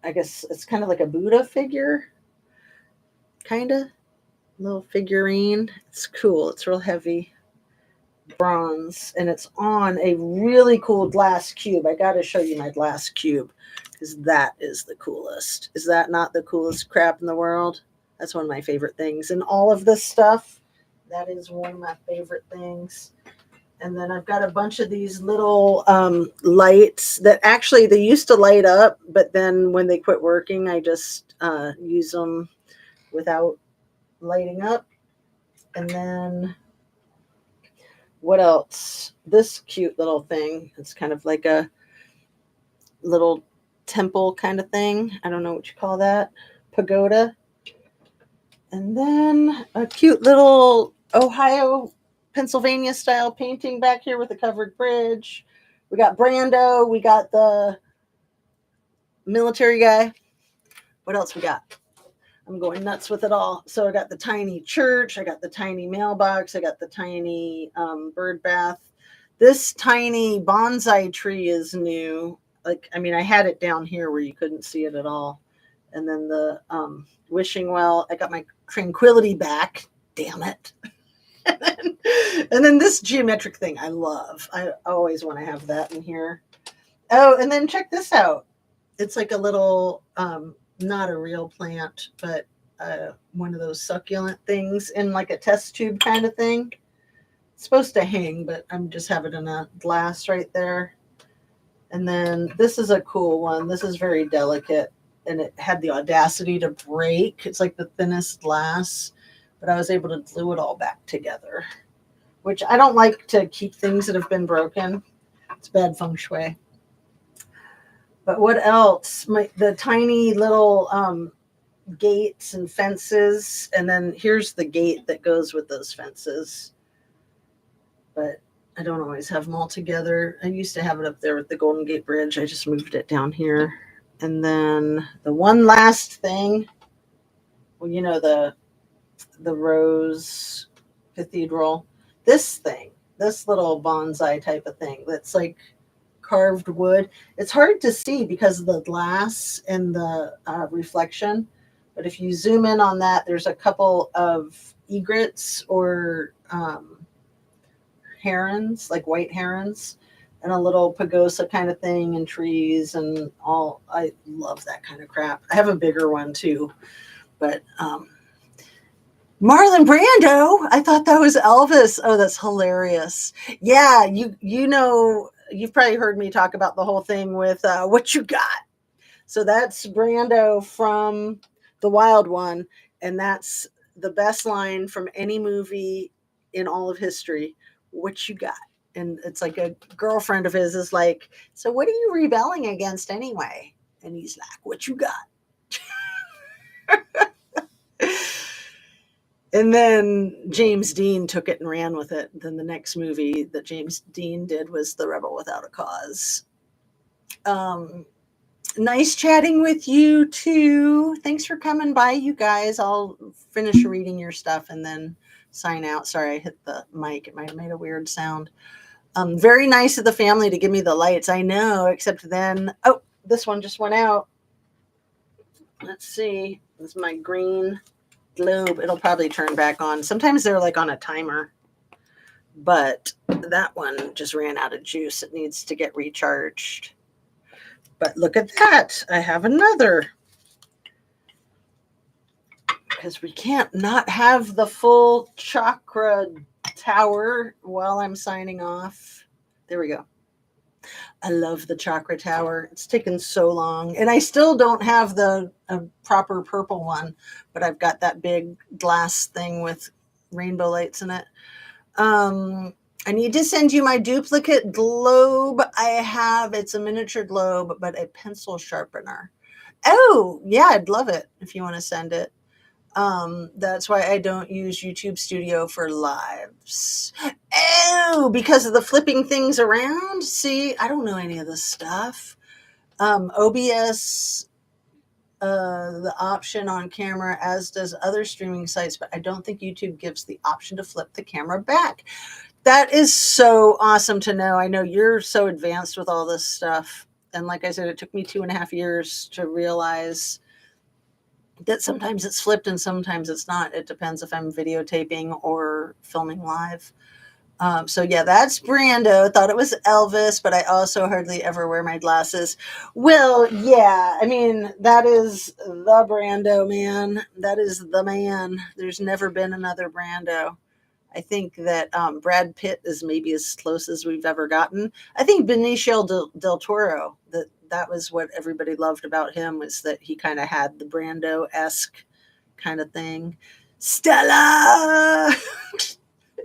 I guess it's kind of like a Buddha figure, kind of little figurine. It's cool. It's real heavy, bronze, and it's on a really cool glass cube. I got to show you my glass cube because that is the coolest. Is that not the coolest crap in the world? That's one of my favorite things. And all of this stuff, that is one of my favorite things. And then I've got a bunch of these little lights that actually they used to light up, but then when they quit working, I just use them without lighting up. And then what else? This cute little thing. It's kind of like a little temple kind of thing. I don't know what you call that. Pagoda. And then a cute little Ohio, Pennsylvania style painting back here with a covered bridge. We got Brando. We got the military guy. What else we got? I'm going nuts with it all. So I got the tiny church. I got the tiny mailbox. I got the tiny bird bath. This tiny bonsai tree is new. Like, I mean, I had it down here where you couldn't see it at all. And then the wishing well. I got my tranquility back. Damn it. And then this geometric thing I love. I always want to have that in here. Oh, and then check this out. It's like a little, not a real plant, but one of those succulent things in like a test tube kind of thing. It's supposed to hang, but I'm just having it in a glass right there. And then this is a cool one. This is very delicate, and it had the audacity to break. It's like the thinnest glass, but I was able to glue it all back together, which I don't like to keep things that have been broken. It's bad feng shui. But what else? The tiny little gates and fences. And then here's the gate that goes with those fences. But I don't always have them all together. I used to have it up there with the Golden Gate Bridge. I just moved it down here. And then the one last thing, well, you know, the Rose Cathedral. This thing, this little bonsai type of thing that's like carved wood. It's hard to see because of the glass and the reflection. But if you zoom in on that, there's a couple of egrets or herons, like white herons, and a little pagosa kind of thing and trees and all. I love that kind of crap. I have a bigger one too, but Marlon Brando. I thought that was Elvis. Oh, that's hilarious. Yeah, you know, you've probably heard me talk about the whole thing with What You Got. So that's Brando from The Wild One. And that's the best line from any movie in all of history. What you got? And it's like a girlfriend of his is like, so what are you rebelling against anyway? And he's like, what you got? And then James Dean took it and ran with it. Then the next movie that James Dean did was The Rebel Without a Cause. Nice chatting with you too. Thanks for coming by, you guys. I'll finish reading your stuff and then sign out. Sorry, I hit the mic. It might have made a weird sound. Very nice of the family to give me the lights. I know, except then, oh, this one just went out. Let's see. This is my green globe. It'll probably turn back on. Sometimes they're like on a timer, but that one just ran out of juice. It needs to get recharged. But look at that. I have another. Because we can't not have the full chakra tower while I'm signing off. There we go. I love the chakra tower. It's taken so long. And I still don't have the proper purple one, but I've got that big glass thing with rainbow lights in it. I need to send you my duplicate globe. It's a miniature globe, but a pencil sharpener. Oh, yeah, I'd love it if you want to send it. That's why I don't use YouTube Studio for lives. Oh, because of the flipping things around? See, I don't know any of this stuff. OBS, the option on camera, as does other streaming sites, but I don't think YouTube gives the option to flip the camera back. That is so awesome to know. I know you're so advanced with all this stuff. And like I said, it took me 2.5 years to realize that sometimes it's flipped and sometimes it's not. It depends if I'm videotaping or filming live. So yeah, that's Brando. I thought it was Elvis, but I also hardly ever wear my glasses. Well, yeah, I mean, that is the Brando, man. That is the man. There's never been another Brando. I think that Brad Pitt is maybe as close as we've ever gotten. I think Benicio del Toro, that was what everybody loved about him, was that he kind of had the Brando-esque kind of thing. Stella!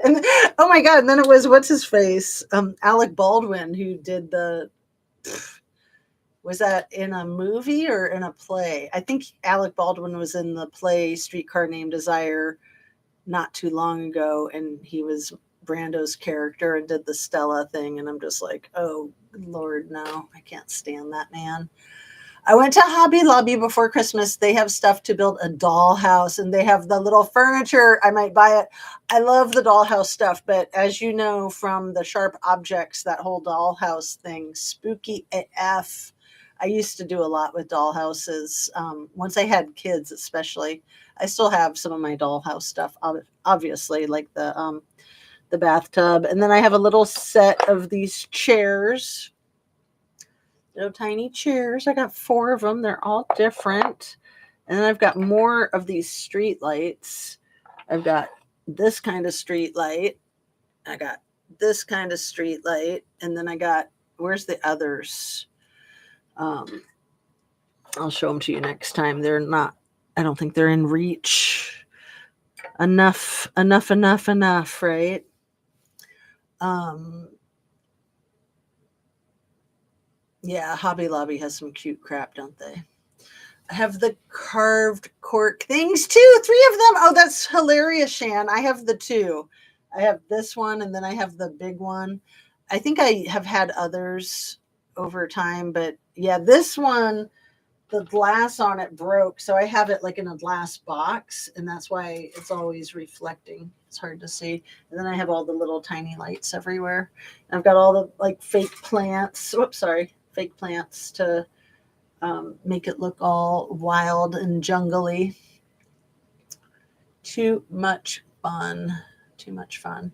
And oh my God, and then it was, what's his face? Alec Baldwin, who did was that in a movie or in a play? I think Alec Baldwin was in the play Streetcar Named Desire not too long ago, and he was Brando's character and did the Stella thing, and I'm just like, oh Lord, no, I can't stand that man. I went to Hobby Lobby before Christmas. They have stuff to build a dollhouse, and they have the little furniture. I might buy it. I love the dollhouse stuff, but as you know from the Sharp Objects, that whole dollhouse thing, spooky AF. I used to do a lot with dollhouses. Once I had kids, especially. I still have some of my dollhouse stuff, obviously, like the bathtub. And then I have a little set of these chairs, little tiny chairs. I got 4 of them. They're all different. And then I've got more of these street lights. I've got this kind of street light. I got this kind of street light. And then I got, where's the others? I'll show them to you next time. They're not, I don't think they're in reach. Enough, right? Yeah, Hobby Lobby has some cute crap, don't they? I have the carved cork things too. 3 of them. Oh, that's hilarious, Shan. I have the 2. I have this one, and then I have the big one. I think I have had others over time, but yeah, this one, the glass on it broke, so I have it like in a glass box, and that's why it's always reflecting. It's hard to see. And then I have all the little tiny lights everywhere. I've got all the like fake plants. Whoops, sorry, fake plants to make it look all wild and jungly. Too much fun. Too much fun.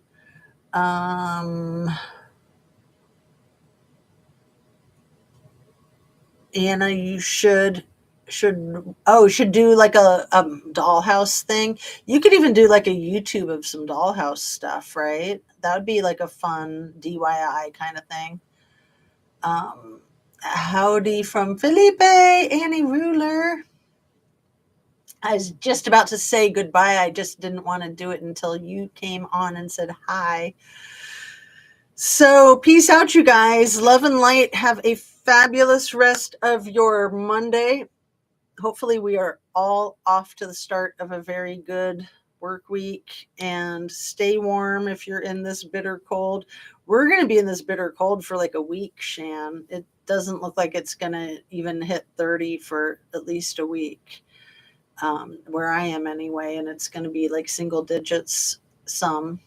Anna, you should do like a dollhouse thing. You could even do like a YouTube of some dollhouse stuff, right? That would be like a fun DIY kind of thing. Howdy from Felipe, Annie Ruler. I was just about to say goodbye. I just didn't want to do it until you came on and said hi. So, peace out, you guys. Love and light. Have a fabulous rest of your Monday. Hopefully, we are all off to the start of a very good work week, and stay warm if you're in this bitter cold. We're going to be in this bitter cold for like a week, Shan. It doesn't look like it's going to even hit 30 for at least a week, where I am anyway, and it's going to be like single digits some.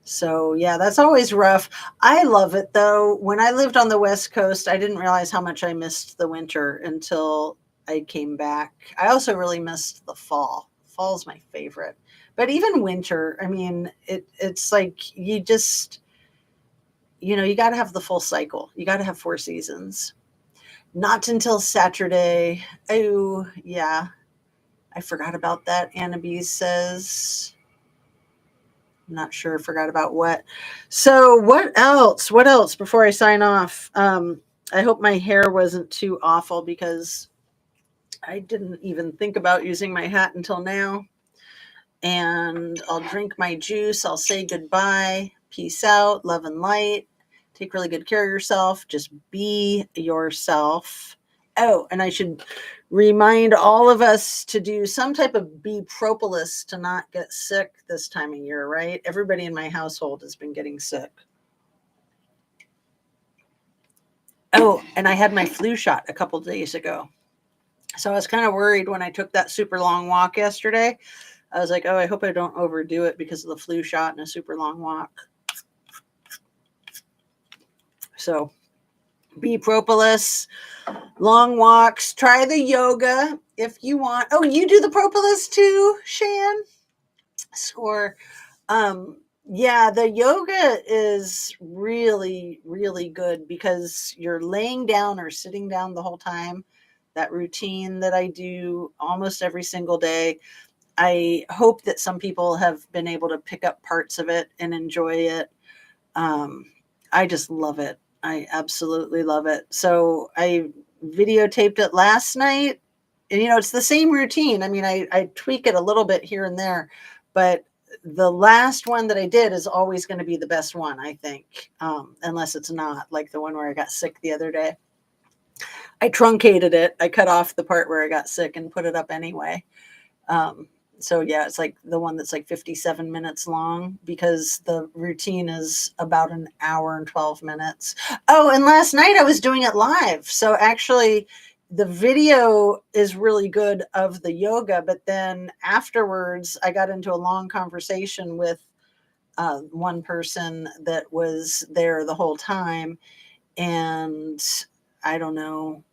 So, yeah, that's always rough. I love it though. When I lived on the West Coast, I didn't realize how much I missed the winter until I came back. I also really missed the fall. Fall's my favorite. But even winter, I mean, it's like you just, you got to have the full cycle. You got to have 4 seasons. Not until Saturday. Oh, yeah. I forgot about that. Annabee says. I'm not sure. Forgot about what. So what else? What else before I sign off? I hope my hair wasn't too awful because I didn't even think about using my hat until now. And I'll drink my juice. I'll say goodbye. Peace out. Love and light. Take really good care of yourself. Just be yourself. Oh, and I should remind all of us to do some type of bee propolis to not get sick this time of year, right? Everybody in my household has been getting sick. Oh, and I had my flu shot a couple days ago. So I was kind of worried when I took that super long walk yesterday. I was like, oh, I hope I don't overdo it because of the flu shot and a super long walk. So, bee propolis, long walks, try the yoga if you want. Oh, you do the propolis too, Shan? Score. Yeah, the yoga is really, really good because you're laying down or sitting down the whole time. That routine that I do almost every single day. I hope that some people have been able to pick up parts of it and enjoy it. I just love it. I absolutely love it. So I videotaped it last night. And, it's the same routine. I mean, I tweak it a little bit here and there, but the last one that I did is always going to be the best one, I think, unless it's not, like the one where I got sick the other day. I truncated it. I cut off the part where I got sick and put it up anyway. So yeah, it's like the one that's like 57 minutes long because the routine is about an hour and 12 minutes. Oh, and last night I was doing it live. So actually the video is really good of the yoga, but then afterwards I got into a long conversation with one person that was there the whole time. And I don't know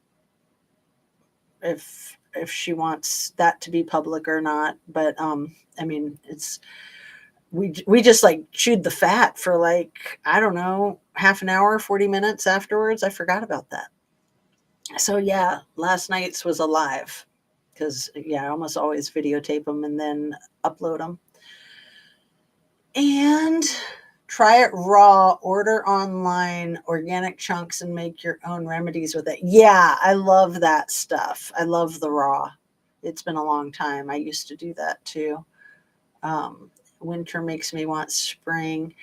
if she wants that to be public or not, but I mean, it's we just like chewed the fat for like, I don't know, half an hour, 40 minutes afterwards. I forgot about that. So yeah, last night's was a live because yeah, I almost always videotape them and then upload them. And try it raw, order online organic chunks and make your own remedies with it. Yeah, I love that stuff. I love the raw. It's been a long time. I used to do that too. Winter makes me want spring.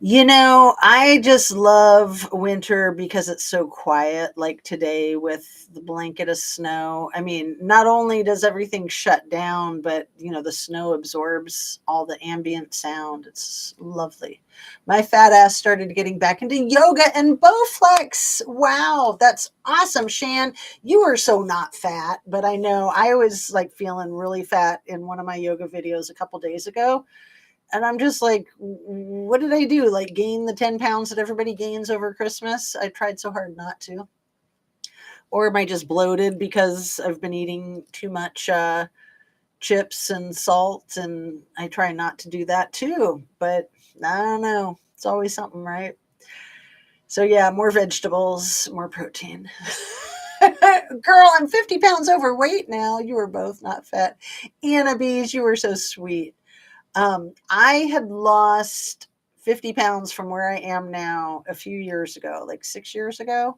I just love winter because it's so quiet, like today with the blanket of snow. I mean, not only does everything shut down, but, the snow absorbs all the ambient sound. It's lovely. My fat ass started getting back into yoga and Bowflex. Wow, that's awesome, Shan. You are so not fat, but I know I was like feeling really fat in one of my yoga videos a couple days ago. And I'm just like, what did I do? Like gain the 10 pounds that everybody gains over Christmas? I tried so hard not to. Or am I just bloated because I've been eating too much chips and salt? And I try not to do that too. But I don't know. It's always something, right? So yeah, more vegetables, more protein. Girl, I'm 50 pounds overweight now. You were both not fat. Anna Bees, you were so sweet. I had lost 50 pounds from where I am now a few years ago, like 6 years ago,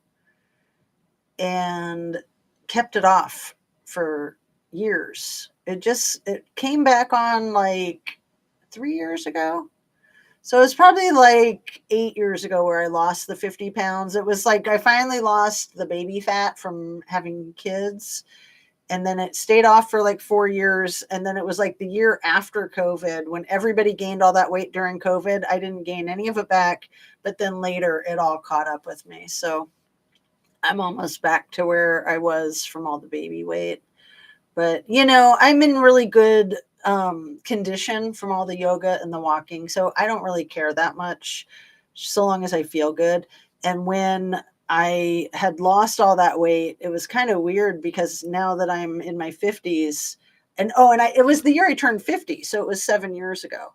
and kept it off for years. It came back on like 3 years ago. So it's probably like 8 years ago where I lost the 50 pounds. It was like I finally lost the baby fat from having kids. And then it stayed off for like 4 years. And then it was like the year after COVID when everybody gained all that weight during COVID. I didn't gain any of it back. But then later it all caught up with me. So I'm almost back to where I was from all the baby weight. But, I'm in really good condition from all the yoga and the walking. So I don't really care that much so long as I feel good. And when I had lost all that weight, it was kind of weird because now that I'm in my 50s it was the year I turned 50. So it was 7 years ago.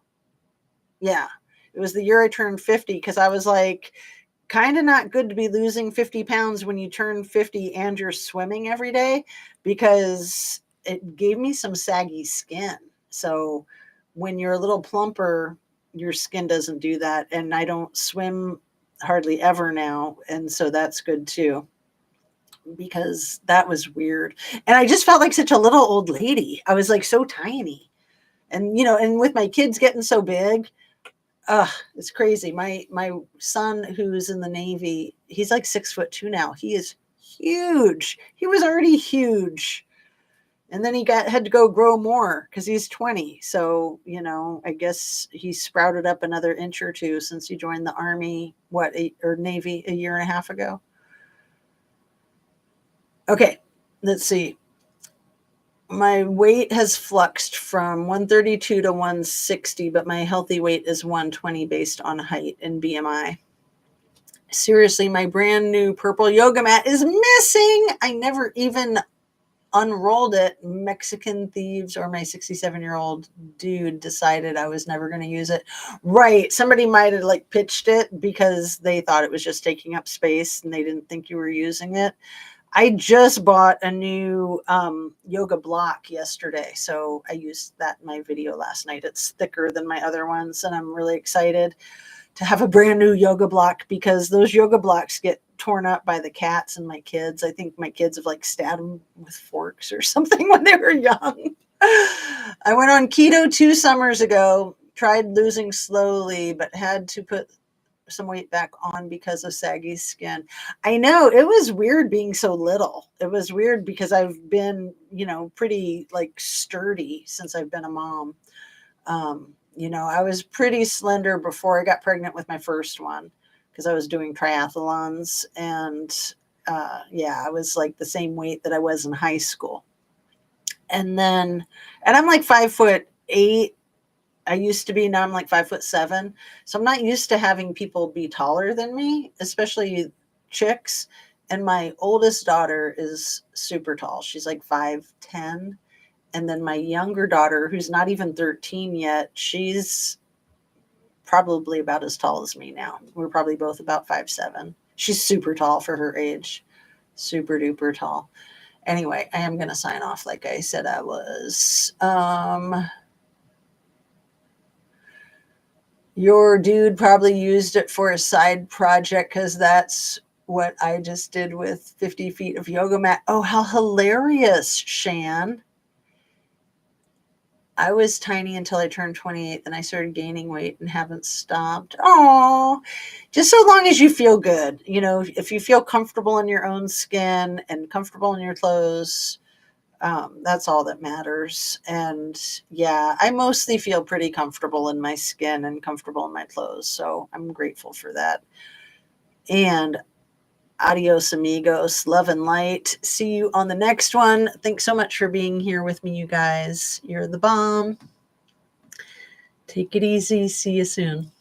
Yeah. It was the year I turned 50 because I was like, kind of not good to be losing 50 pounds when you turn 50 and you're swimming every day, because it gave me some saggy skin. So when you're a little plumper, your skin doesn't do that. And I don't swim hardly ever now. And so that's good too, because that was weird. And I just felt like such a little old lady. I was like so tiny. And, and with my kids getting so big, it's crazy. My son, who's in the Navy, he's like 6'2" now. He is huge. He was already huge. And then he had to go grow more because he's 20. So, I guess he sprouted up another inch or two since he joined the Army, or Navy a year and a half ago. Okay, let's see. My weight has fluxed from 132 to 160, but my healthy weight is 120 based on height and BMI. Seriously, my brand new purple yoga mat is missing. I never even unrolled it. Mexican thieves, or my 67-year-old dude, decided I was never going to use it. Right. Somebody might have like pitched it because they thought it was just taking up space and they didn't think you were using it. I just bought a new yoga block yesterday, so I used that in my video last night. It's thicker than my other ones, and I'm really excited to have a brand new yoga block because those yoga blocks get torn up by the cats and my kids. I think my kids have like stabbed them with forks or something when they were young. I went on keto 2 summers ago, tried losing slowly, but had to put some weight back on because of saggy skin. I know it was weird being so little. It was weird because I've been, pretty like sturdy since I've been a mom. I was pretty slender before I got pregnant with my first one because I was doing triathlons, and I was like the same weight that I was in high school. And I'm like 5'8". I used to be, now I'm like 5'7". So I'm not used to having people be taller than me, especially chicks. And my oldest daughter is super tall. She's like 5'10". And then my younger daughter, who's not even 13 yet, she's probably about as tall as me now. We're probably both about 5'7". She's super tall for her age. Super duper tall. Anyway, I am going to sign off like I said I was. Your dude probably used it for a side project because that's what I just did with 50 feet of yoga mat. Oh, how hilarious, Shan. I was tiny until I turned 28, and I started gaining weight and haven't stopped. Oh, just so long as you feel good. If you feel comfortable in your own skin and comfortable in your clothes, that's all that matters. And yeah, I mostly feel pretty comfortable in my skin and comfortable in my clothes. So I'm grateful for that. And adios, amigos. Love and light. See you on the next one. Thanks so much for being here with me, you guys. You're the bomb. Take it easy. See you soon.